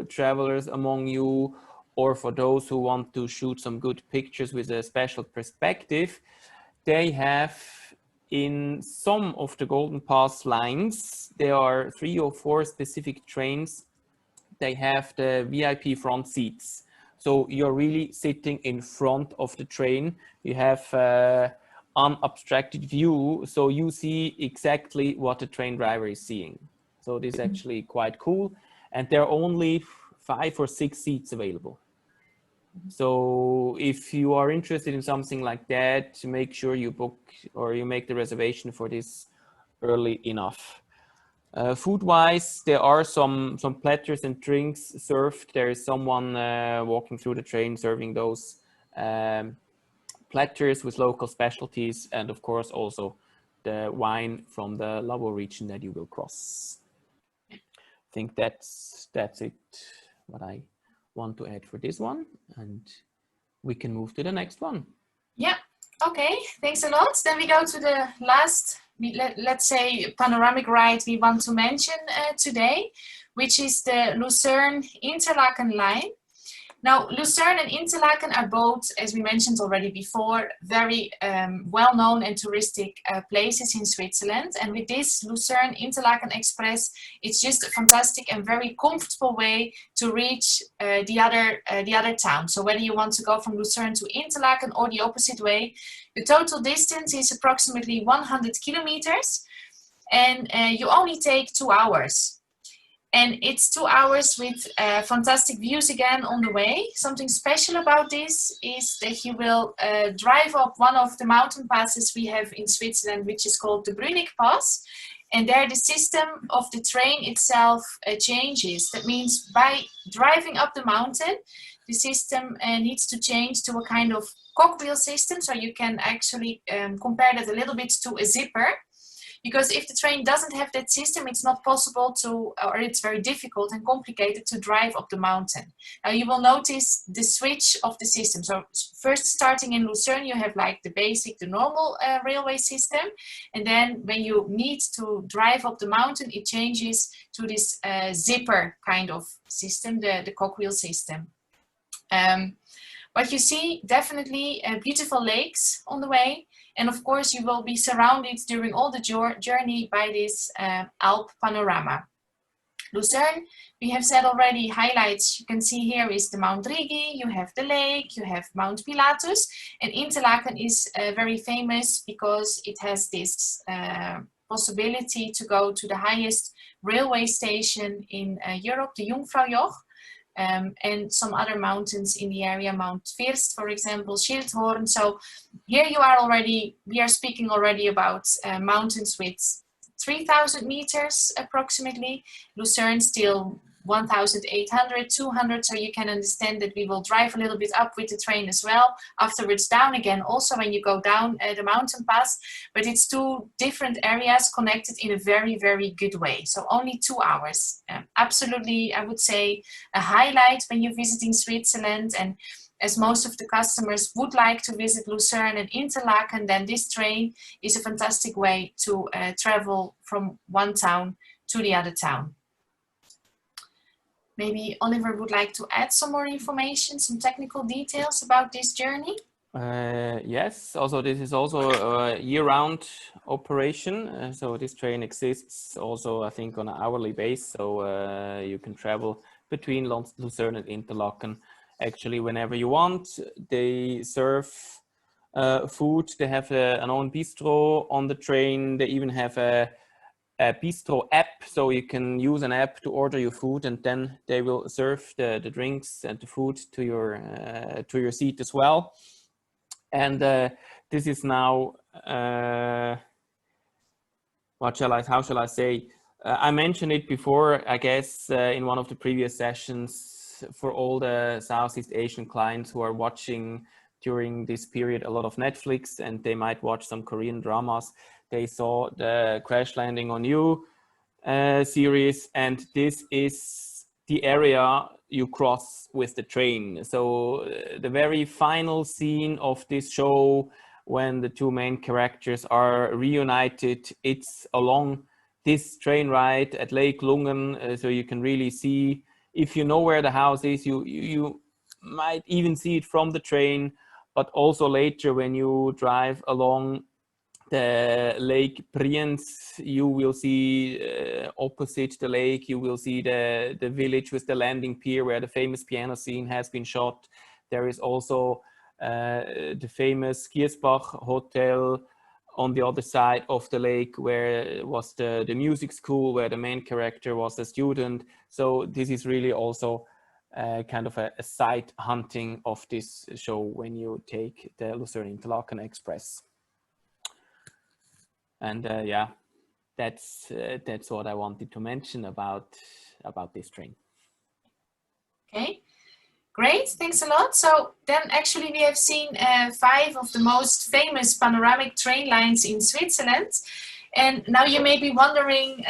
travelers among you, or for those who want to shoot some good pictures with a special perspective, they have, in some of the Golden Pass lines, there are 3 or 4 specific trains. They have the VIP front seats. So you're really sitting in front of the train. You have unobstructed view. So you see exactly what the train driver is seeing. So this is actually quite cool. And there are only 5 or 6 seats available. So if you are interested in something like that, make sure you book or you make the reservation for this early enough. Food-wise, there are some platters and drinks served. There is someone walking through the train serving those platters with local specialties, and of course also the wine from the Lavo region that you will cross. I think that's it, what I want to add for this one, and we can move to the next one. Yeah, okay, thanks a lot. Then we go to the last, let's say, panoramic ride we want to mention today, which is the Lucerne-Interlaken line. Now, Lucerne and Interlaken are both, as we mentioned already before, very well-known and touristic places in Switzerland. And with this Lucerne-Interlaken Express, it's just a fantastic and very comfortable way to reach the other town. So whether you want to go from Lucerne to Interlaken or the opposite way, the total distance is approximately 100 kilometers, and you only take 2 hours. And it's 2 hours with fantastic views again on the way. Something special about this is that you will drive up one of the mountain passes we have in Switzerland, which is called the Brünig Pass. And there the system of the train itself changes. That means by driving up the mountain, the system needs to change to a kind of cogwheel system. So you can actually compare that a little bit to a zipper. Because if the train doesn't have that system, it's not possible to, or it's very difficult and complicated to drive up the mountain. Now you will notice the switch of the system. So first starting in Lucerne, you have like the basic, the normal railway system. And then when you need to drive up the mountain, it changes to this zipper kind of system, the cogwheel system. But you see definitely beautiful lakes on the way. And of course, you will be surrounded during all the journey by this Alp panorama. Lucerne, we have said already, highlights you can see here is the Mount Rigi, you have the lake, you have Mount Pilatus, and Interlaken is very famous because it has this possibility to go to the highest railway station in Europe, the Jungfraujoch. And some other mountains in the area, Mount First, for example, Schildhorn. So here you are already, we are speaking already about mountains with 3,000 meters approximately. Lucerne still 1,800, 200, so you can understand that we will drive a little bit up with the train as well, afterwards down again also when you go down the mountain pass, but it's two different areas connected in a very, very good way. So only 2 hours. Absolutely, I would say a highlight when you're visiting Switzerland, and as most of the customers would like to visit Lucerne and Interlaken, then this train is a fantastic way to travel from one town to the other town. Maybe Oliver would like to add some more information, some technical details about this journey. Yes, also this is also a year-round operation. So this train exists also, I think, on an hourly base. So you can travel between Lucerne and Interlaken actually whenever you want. They serve food. They have an own bistro on the train. They even have a bistro app, so you can use an app to order your food, and then they will serve the drinks and the food to your seat as well. And this is now how shall I say? I mentioned it before, I guess, in one of the previous sessions, for all the Southeast Asian clients who are watching during this period a lot of Netflix, and they might watch some Korean dramas. They saw the Crash Landing on You series, and this is the area you cross with the train. So the very final scene of this show, when the two main characters are reunited, it's along this train ride at Lake Lungen. So you can really see, if you know where the house is, you might even see it from the train, but also later when you drive along the Lake Brienz, you will see opposite the lake, you will see the village with the landing pier where the famous piano scene has been shot. There is also the famous Giersbach Hotel on the other side of the lake, where was the music school where the main character was a student. So this is really also kind of a site hunting of this show when you take the Lucerne-Interlaken Express. And yeah, that's what I wanted to mention about this train. Okay, great, thanks a lot. So then actually we have seen 5 of the most famous panoramic train lines in Switzerland. And now you may be wondering,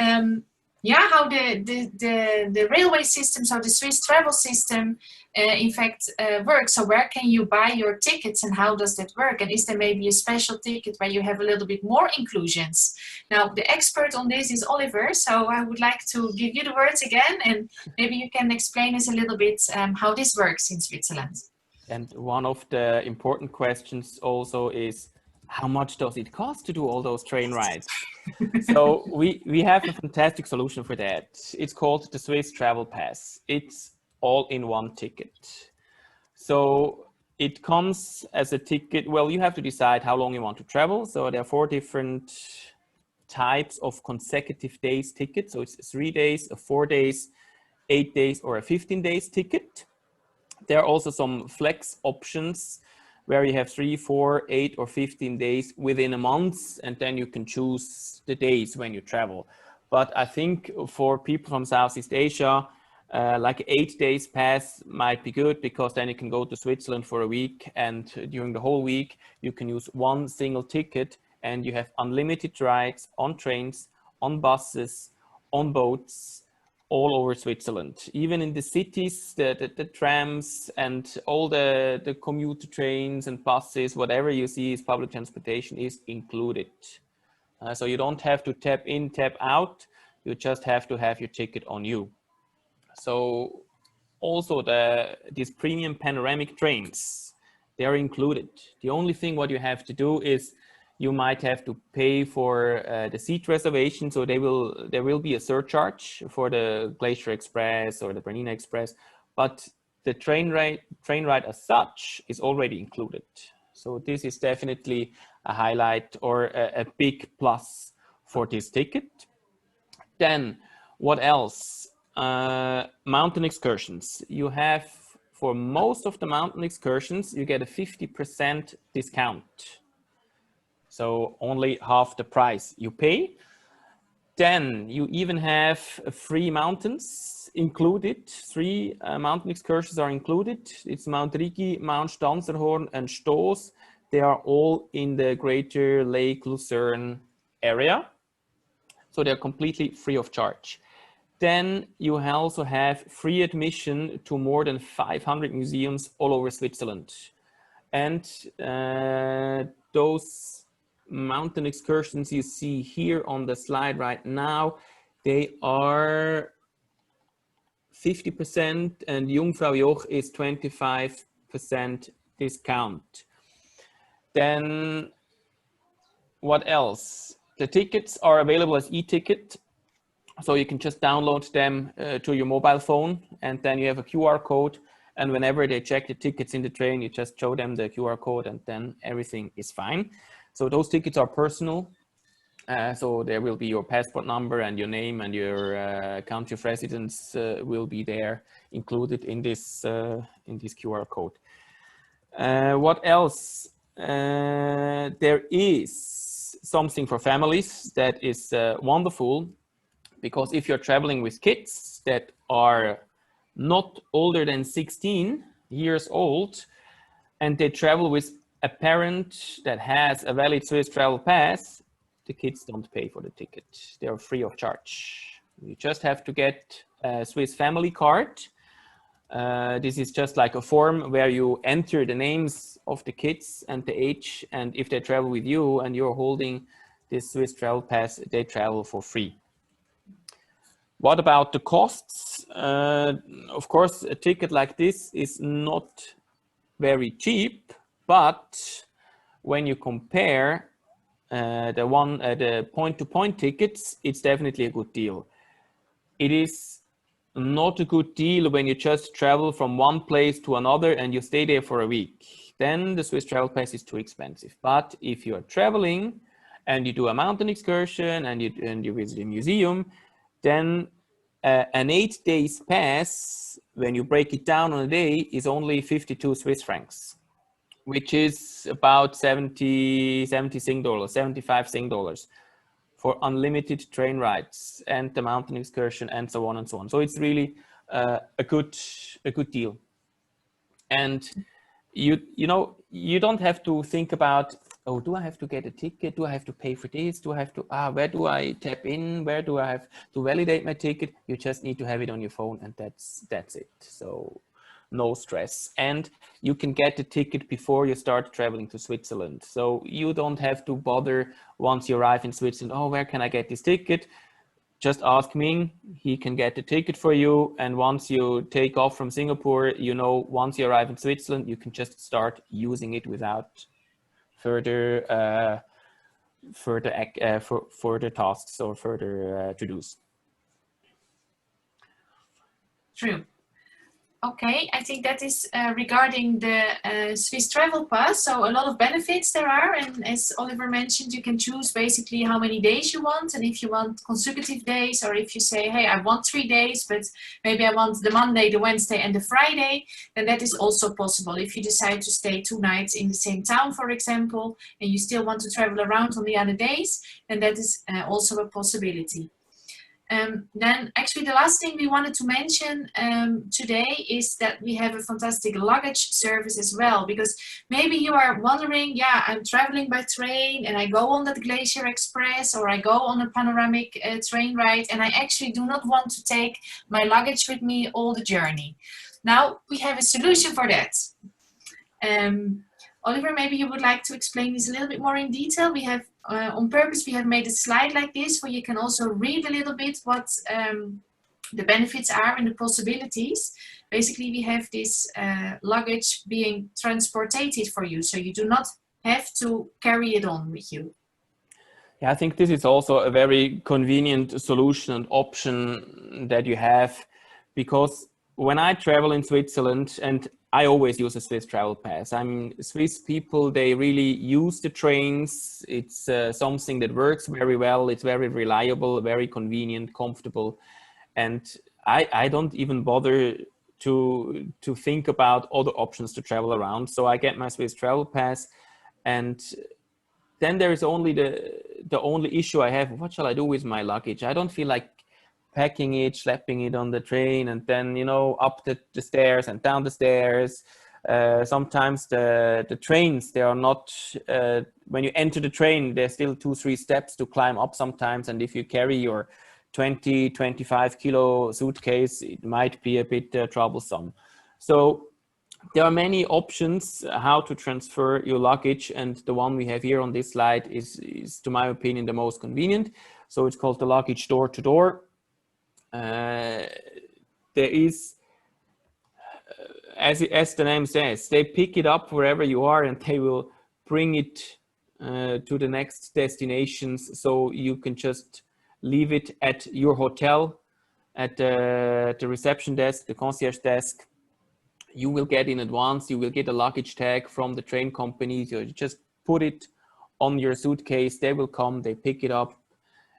how the railway system, so the Swiss travel system, in fact works. So where can you buy your tickets and how does that work? And is there maybe a special ticket where you have a little bit more inclusions? Now the expert on this is Oliver, so I would like to give you the words again, and maybe you can explain us a little bit how this works in Switzerland. And one of the important questions also is, how much does it cost to do all those train rides? So we have a fantastic solution for that. It's called the Swiss Travel Pass. It's all in one ticket. So it comes as a ticket. Well, you have to decide how long you want to travel. So there are 4 different types of consecutive days tickets. So it's 3 days, a 4 days, 8 days, or a 15 days ticket. There are also some flex options where you have 3, 4, 8, or 15 days within a month, and then you can choose the days when you travel. But I think for people from Southeast Asia, like 8 days pass might be good, because then you can go to Switzerland for a week, and during the whole week you can use one single ticket, and you have unlimited rides on trains, on buses, on boats, all over Switzerland. Even in the cities, the trams and all the commuter trains and buses, whatever you see is public transportation, is included. So you don't have to tap in, tap out. You just have to have your ticket on you. So also these premium panoramic trains, they are included. The only thing what you have to do is you might have to pay for the seat reservation. So there will be a surcharge for the Glacier Express or the Bernina Express, but the train ride as such is already included. So this is definitely a highlight or a big plus for this ticket. Then what else? Mountain excursions. You have, for most of the mountain excursions, you get a 50% discount. So only half the price you pay. Then you even have free mountains included. Three mountain excursions are included. It's Mount Rigi, Mount Stanzerhorn, and Stoß. They are all in the greater Lake Lucerne area. So they're completely free of charge. Then you also have free admission to more than 500 museums all over Switzerland. And those mountain excursions you see here on the slide right now, they are 50% and Jungfrau Joch is 25% discount. Then what else? The tickets are available as e-ticket. So you can just download them to your mobile phone, and then you have a QR code. And whenever they check the tickets in the train, you just show them the QR code and then everything is fine. So those tickets are personal. So there will be your passport number and your name and your country of residence will be there included in this QR code. What else? There is something for families that is wonderful, because if you're traveling with kids that are not older than 16 years old and they travel with a parent that has a valid Swiss travel pass, the kids don't pay for the ticket. They're free of charge. You just have to get a Swiss family card. This is just like a form where you enter the names of the kids and the age, and if they travel with you and you're holding this Swiss travel pass, they travel for free. What about the costs? Of course, a ticket like this is not very cheap, but when you compare the point-to-point tickets, it's definitely a good deal. It is not a good deal when you just travel from one place to another and you stay there for a week. Then the Swiss travel pass is too expensive. But if you are traveling and you do a mountain excursion and you visit a museum, then an 8 days pass, when you break it down on a day, is only 52 Swiss francs, which is about 75 Sing dollars for unlimited train rides and the mountain excursion and so on and so on. So it's really a good deal. And you don't have to think about, oh, do I have to get a ticket? Do I have to pay for this? Do I have to, where do I tap in? Where do I have to validate my ticket? You just need to have it on your phone and that's it. So no stress. And you can get the ticket before you start traveling to Switzerland. So you don't have to bother once you arrive in Switzerland, oh, where can I get this ticket? Just ask Ming, he can get the ticket for you. And once you take off from Singapore, once you arrive in Switzerland, you can just start using it without further tasks or further to-dos. True. Okay, I think that is regarding the Swiss Travel Pass. So a lot of benefits there are, and as Oliver mentioned, you can choose basically how many days you want, and if you want consecutive days, or if you say, hey, I want 3 days, but maybe I want the Monday, the Wednesday, and the Friday, then that is also possible. If you decide to stay 2 nights in the same town, for example, and you still want to travel around on the other days, then that is also a possibility. Then actually the last thing we wanted to mention today is that we have a fantastic luggage service as well, because maybe you are wondering, yeah, I'm traveling by train and I go on that Glacier Express or I go on a panoramic train ride and I actually do not want to take my luggage with me all the journey. Now we have a solution for that. Oliver, maybe you would like to explain this a little bit more in detail. We have, on purpose, we have made a slide like this where you can also read a little bit what the benefits are and the possibilities. Basically, we have this luggage being transported for you, so you do not have to carry it on with you. Yeah, I think this is also a very convenient solution and option that you have, because when I travel in Switzerland, and I always use a Swiss travel pass. I mean, Swiss people, they really use the trains. It's something that works very well. It's very reliable, very convenient, comfortable. And I don't even bother to think about other options to travel around. So I get my Swiss travel pass, and then there is only the only issue I have. What shall I do with my luggage? I don't feel like packing it, schlepping it on the train, and then, you know, up the stairs and down the stairs. Sometimes the trains, they are not, when you enter the train, there's still 2-3 steps to climb up sometimes. And if you carry your 20-25 kilo suitcase, it might be a bit troublesome. So there are many options how to transfer your luggage, and the one we have here on this slide is to my opinion the most convenient. So it's called the luggage door to door. There is, as the name says, they pick it up wherever you are and they will bring it to the next destinations. So you can just leave it at your hotel, at the reception desk, the concierge desk. You will get in advance, you will get a luggage tag from the train company. So you just put it on your suitcase, they will come, they pick it up,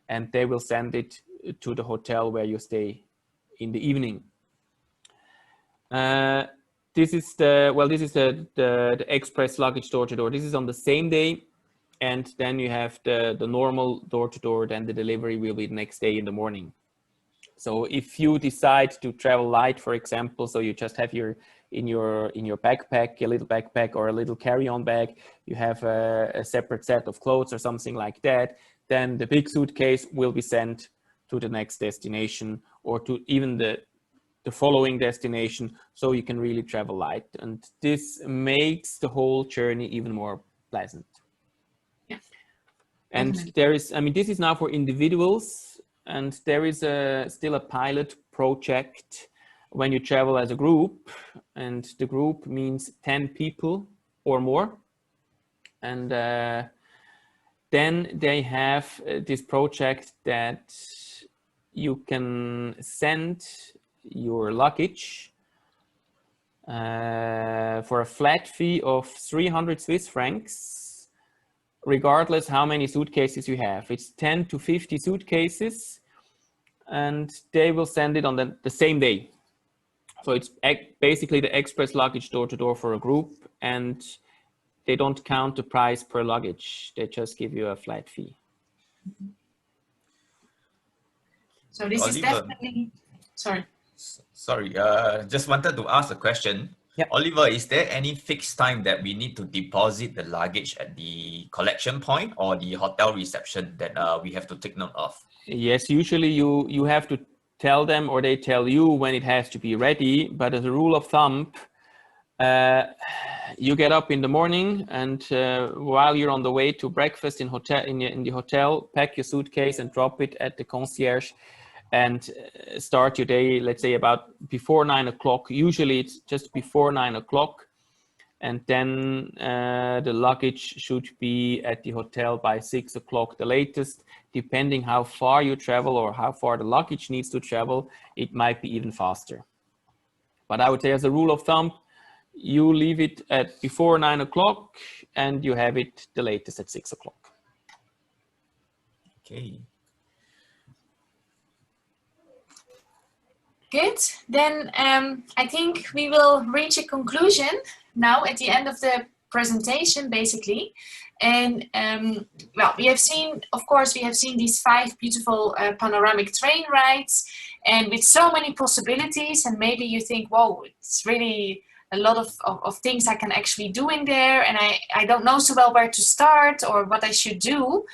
and they will send it to the hotel where you stay in the evening. This is the express luggage door to door. This is on the same day, and then you have the normal door to door. Then the delivery will be the next day in the morning. So if you decide to travel light, for example, so you just have in your backpack, a little backpack or a little carry-on bag, you have a separate set of clothes or something like that, then the big suitcase will be sent to the next destination or to even the following destination, so you can really travel light. And this makes the whole journey even more pleasant. Yeah. And Definitely. there is, I mean, this is now for individuals, and there is still a pilot project when you travel as a group, and the group means 10 people or more. And then they have this project that you can send your luggage for a flat fee of 300 Swiss francs, regardless how many suitcases you have. It's 10 to 50 suitcases, and they will send it on the same day. So it's basically the express luggage door to door for a group, and they don't count the price per luggage. They just give you a flat fee. So this is Oliver, definitely, sorry. Sorry, just wanted to ask a question. Yeah. Oliver, is there any fixed time that we need to deposit the luggage at the collection point or the hotel reception that we have to take note of? Yes, usually you have to tell them, or they tell you when it has to be ready. But as a rule of thumb, you get up in the morning, and while you're on the way to breakfast in the hotel, pack your suitcase and drop it at the concierge, and start your day, let's say about before 9 o'clock. Usually it's just before 9 o'clock. And then the luggage should be at the hotel by 6 o'clock the latest. Depending how far you travel or how far the luggage needs to travel, it might be even faster. But I would say as a rule of thumb, you leave it at before 9 o'clock and you have it the latest at 6 o'clock. Okay. Good. Then I think we will reach a conclusion now at the end of the presentation, basically. And well, we have seen, of course, we have seen these 5 beautiful panoramic train rides, and with so many possibilities. And maybe you think, whoa, it's really a lot of things I can actually do in there, and I don't know so well where to start or what I should do.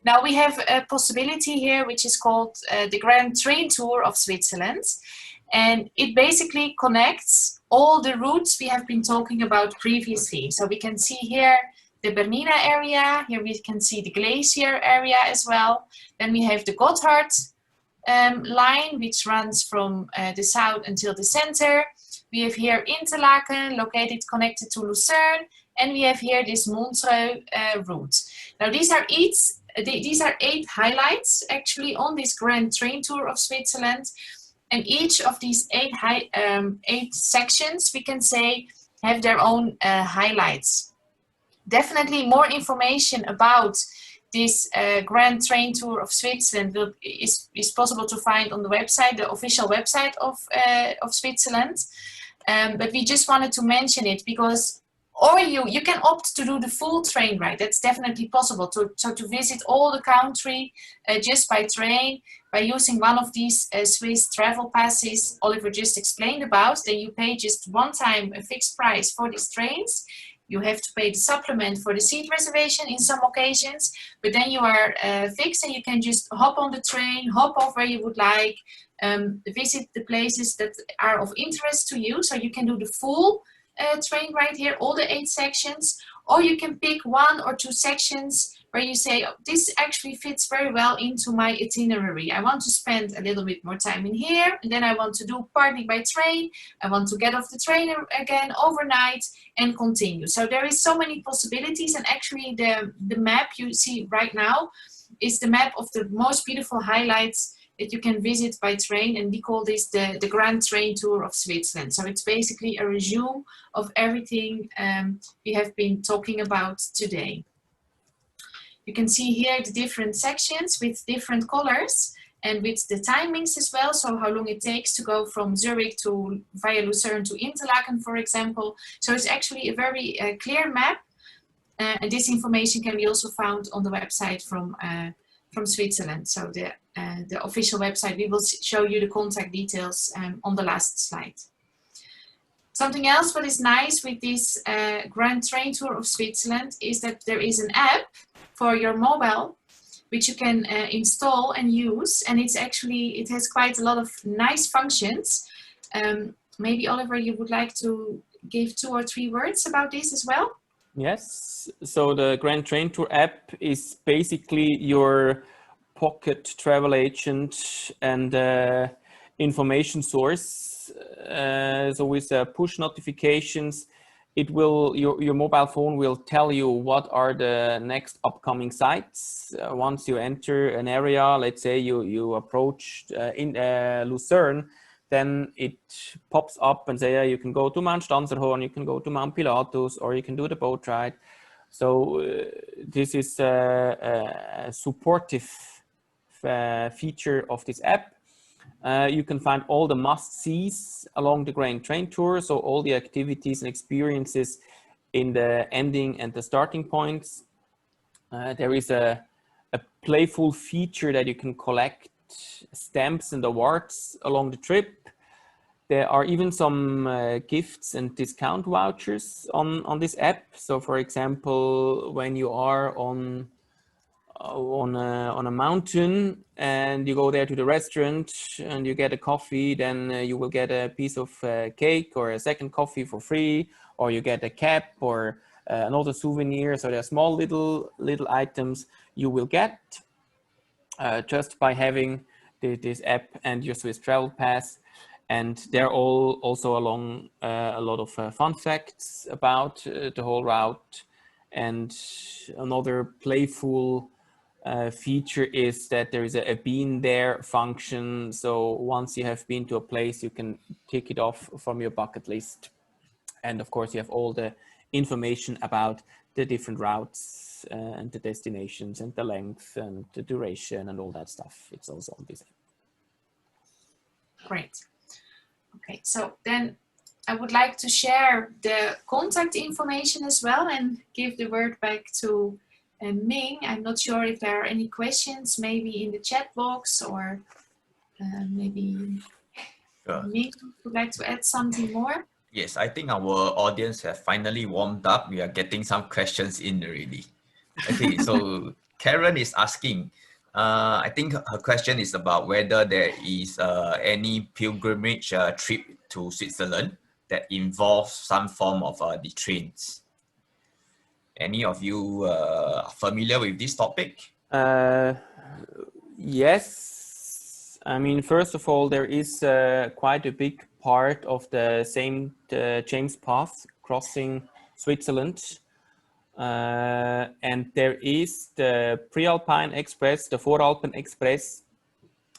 Now we have a possibility here, which is called the Grand Train Tour of Switzerland. And it basically connects all the routes we have been talking about previously. So we can see here the Bernina area, here we can see the Glacier area as well. Then we have the Gotthard line, which runs from the south until the center. We have here Interlaken, located connected to Lucerne, and we have here this Montreux route. Now these are 8 highlights actually on this Grand Train Tour of Switzerland. And each of these 8 sections, we can say, have their own highlights. Definitely more information about this Grand Train Tour of Switzerland is possible to find on the website, the official website of Switzerland. But we just wanted to mention it because Or you can opt to do the full train ride. That's definitely possible. To visit all the country just by train, by using one of these Swiss travel passes Oliver just explained about. Then you pay just one time a fixed price for these trains. You have to pay the supplement for the seat reservation in some occasions, but then you are fixed and you can just hop on the train, hop off where you would like, visit the places that are of interest to you. So you can do the full train ride here, all the 8 sections, or you can pick 1 or 2 sections where you say, oh, this actually fits very well into my itinerary. I want to spend a little bit more time in here, and then I want to do partly by train. I want to get off the train again overnight and continue. So there is so many possibilities, and actually the map you see right now is the map of the most beautiful highlights that you can visit by train, and we call this the Grand Train Tour of Switzerland. So it's basically a resume of everything we have been talking about today. You can see here the different sections with different colors and with the timings as well. So how long it takes to go from Zurich to via Lucerne to Interlaken, for example. So it's actually a very clear map. And this information can be also found on the website from Switzerland. So the official website, we will show you the contact details on the last slide. Something else what is nice with this Grand Train Tour of Switzerland is that there is an app for your mobile, which you can install and use. And it has quite a lot of nice functions. Maybe Oliver, you would like to give 2 or 3 words about this as well? Yes, so the Grand Train Tour app is basically your pocket travel agent and information source. So with push notifications, it will your mobile phone will tell you what are the next upcoming sites. Once you enter an area, let's say you approached in Lucerne, then it pops up and say, yeah, you can go to Mount Stanzerhorn, you can go to Mount Pilatus, or you can do the boat ride. So this is a supportive feature of this app. You can find all the must-sees along the Grand Train Tour, so all the activities and experiences in the ending and the starting points. There is a playful feature that you can collect stamps and awards along the trip. There are even some gifts and discount vouchers on this app. So for example, when you are on a mountain and you go there to the restaurant and you get a coffee, then you will get a piece of cake or a second coffee for free, or you get a cap or another souvenir. So there are small little items you will get just by having this app and your Swiss Travel Pass. And they're all also along a lot of fun facts about the whole route. And another playful feature is that there is a been there function. So once you have been to a place, you can tick it off from your bucket list. And of course, you have all the information about the different routes and the destinations and the length and the duration and all that stuff. It's also on this. Great. Okay, so then I would like to share the contact information as well and give the word back to Ming. I'm not sure if there are any questions, maybe in the chat box, or maybe Ming would like to add something more. Yes, I think our audience have finally warmed up. We are getting some questions in already. Okay, so Karen is asking, I think her question is about whether there is any pilgrimage trip to Switzerland that involves some form of the trains. Any of you familiar with this topic? Yes. I mean, first of all, there is quite a big part of the James Path crossing Switzerland. And there is the Prealpine Express, the Voralpen Express,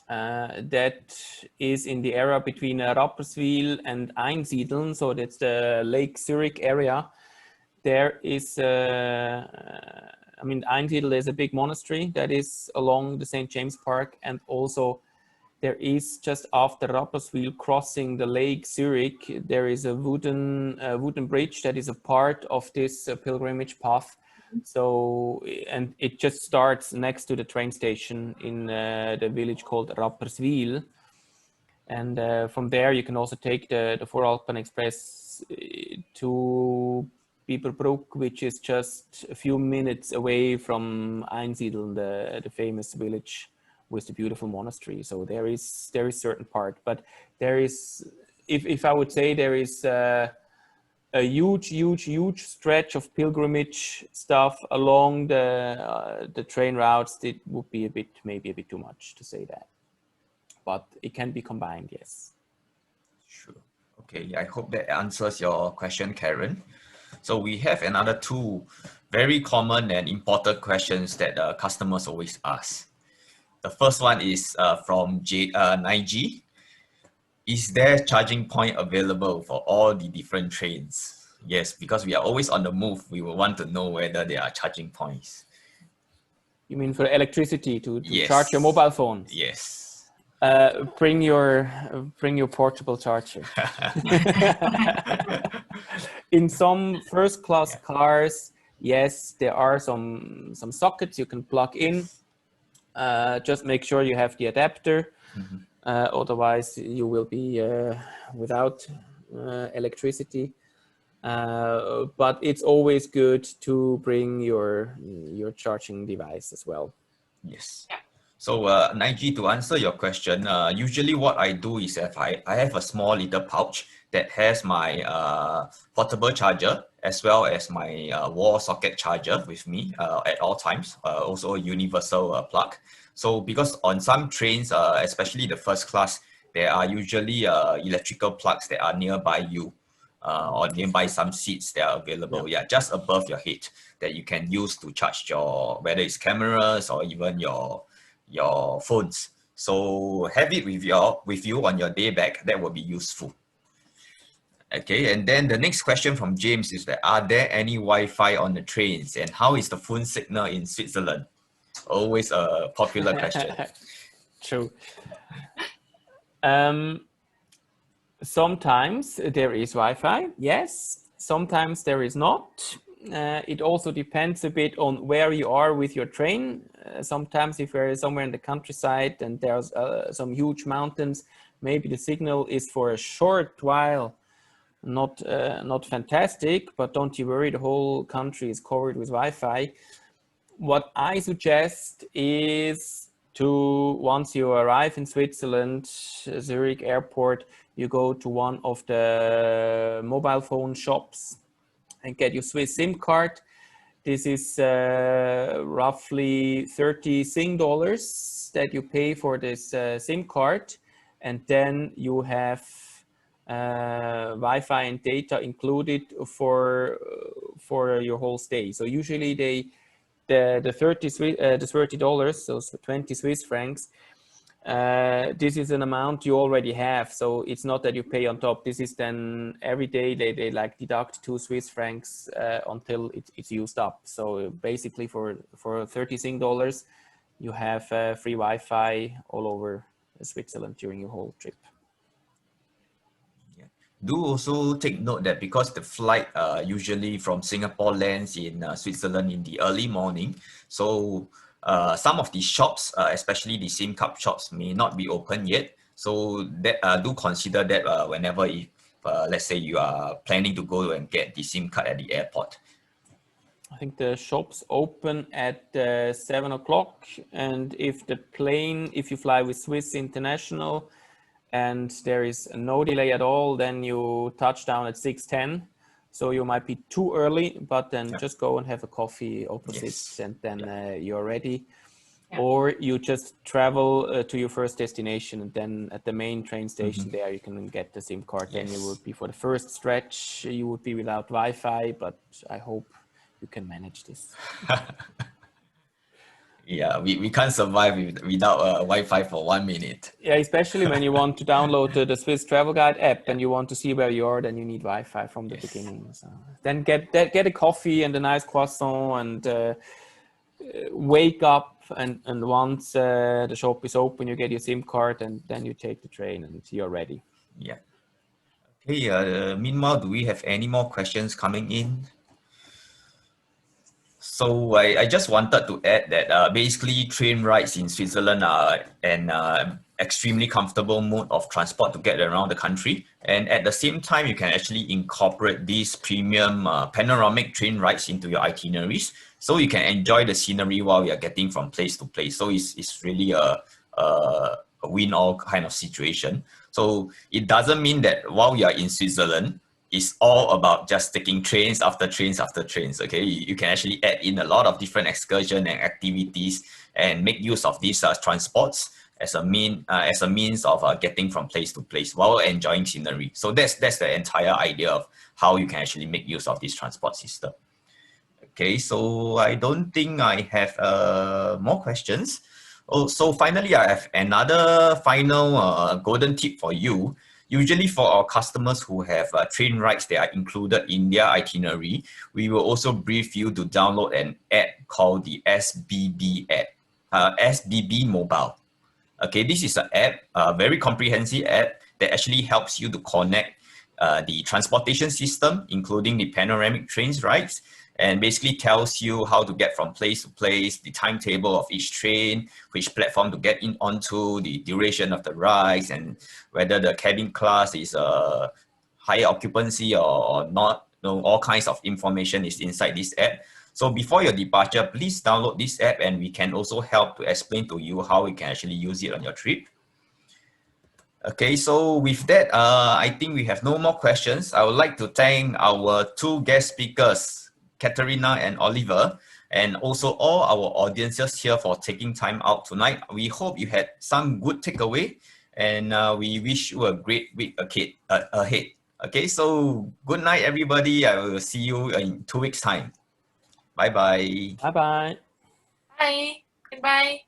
that is in the area between Rapperswil and Einsiedeln, so that's the Lake Zurich area. There is, Einsiedeln is a big monastery that is along the St. James Park, and also there is just after Rapperswil, crossing the lake Zurich, there is a wooden bridge that is a part of this pilgrimage path. So, and it just starts next to the train station in the village called Rapperswil. And from there, you can also take the Voralpen Express to Biberbruck, which is just a few minutes away from Einsiedeln, the famous village with the beautiful monastery. So there is certain part, but there is, if I would say, there is a huge stretch of pilgrimage stuff along the train routes. It would be maybe a bit too much to say that, but it can be combined, yes. Sure. Okay, I hope that answers your question, Karen. So we have another two very common and important questions that customers always ask. The first one is from Nige. Is there charging point available for all the different trains? Yes, because we are always on the move. We will want to know whether there are charging points. You mean for electricity to Yes. charge your mobile phones? Yes. Bring your portable charger. In some first class cars, yes, there are some sockets you can plug in. Just make sure you have the adapter. Mhm. Otherwise, you will be without electricity. But it's always good to bring your charging device as well. Yes. So, Nige, to answer your question, usually what I do is if I have a small little pouch that has my portable charger as well as my wall socket charger with me at all times, also a universal plug. So because on some trains, especially the first class, there are usually electrical plugs that are nearby you or nearby some seats that are available, just above your head that you can use to charge your, whether it's cameras or even your phones. So have it with you on your day back. That will be useful. Okay, and then the next question from James is that, are there any Wi-Fi on the trains, and how is the phone signal in Switzerland? Always a popular question. True. Sometimes there is Wi-Fi, yes. Sometimes there is not. It also depends a bit on where you are with your train. Sometimes if you're somewhere in the countryside and there's some huge mountains, maybe the signal is for a short while not fantastic, but don't you worry, the whole country is covered with Wi-Fi. What I suggest is to, once you arrive in Switzerland, Zurich airport, you go to one of the mobile phone shops and get your Swiss SIM card. This is roughly 30 Sing dollars that you pay for this SIM card, and then you have Wi-Fi and data included for your whole stay. So usually the $30, so 20 Swiss francs. This is an amount you already have, so it's not that you pay on top. This is then every day they like deduct 2 Swiss francs until it's used up. So basically for 30 Sing dollars, you have free Wi-Fi all over Switzerland during your whole trip. Do also take note that because the flight usually from Singapore lands in Switzerland in the early morning, so some of the shops, especially the SIM card shops, may not be open yet. So that, do consider that whenever, if let's say you are planning to go and get the SIM card at the airport. I think the shops open at 7 o'clock, and if you fly with Swiss International and there is no delay at all, then you touch down at 6:10. So you might be too early, but then just go and have a coffee opposite, and then you're ready. Yeah. Or you just travel to your first destination, and then at the main train station there you can get the SIM card. Then you would be, for the first stretch, you would be without Wi-Fi, but I hope you can manage this. Yeah, we can't survive without Wi-Fi for 1 minute. Yeah, especially when you want to download the Swiss Travel Guide app and you want to see where you are, then you need Wi-Fi from the beginning. So then get a coffee and a nice croissant and wake up and once the shop is open, you get your SIM card and then you take the train and you're ready. Yeah. Okay, meanwhile, do we have any more questions coming in? So I just wanted to add that basically train rides in Switzerland are an extremely comfortable mode of transport to get around the country. And at the same time, you can actually incorporate these premium panoramic train rides into your itineraries. So you can enjoy the scenery while you're getting from place to place. So it's really a win-all kind of situation. So it doesn't mean that while you're in Switzerland, it's all about just taking trains after trains after trains. Okay, you can actually add in a lot of different excursion and activities and make use of these transports as a means of getting from place to place while enjoying scenery. So that's the entire idea of how you can actually make use of this transport system. Okay, so I don't think I have more questions. Oh, so finally, I have another final golden tip for you. Usually for our customers who have train rides that are included in their itinerary, we will also brief you to download an app called the SBB app, SBB Mobile. Okay, this is an app, a very comprehensive app that actually helps you to connect the transportation system, including the panoramic trains rides, and basically tells you how to get from place to place, the timetable of each train, which platform to get in onto, the duration of the rides, and whether the cabin class is a higher occupancy or not. All kinds of information is inside this app. So before your departure, please download this app and we can also help to explain to you how you can actually use it on your trip. Okay, so with that, I think we have no more questions. I would like to thank our two guest speakers, Catharina and Oliver, and also all our audiences here for taking time out tonight. We hope you had some good takeaway, and we wish you a great week ahead. Okay, so good night, everybody. I will see you in 2 weeks' time. Bye-bye. Bye-bye. Bye. Goodbye.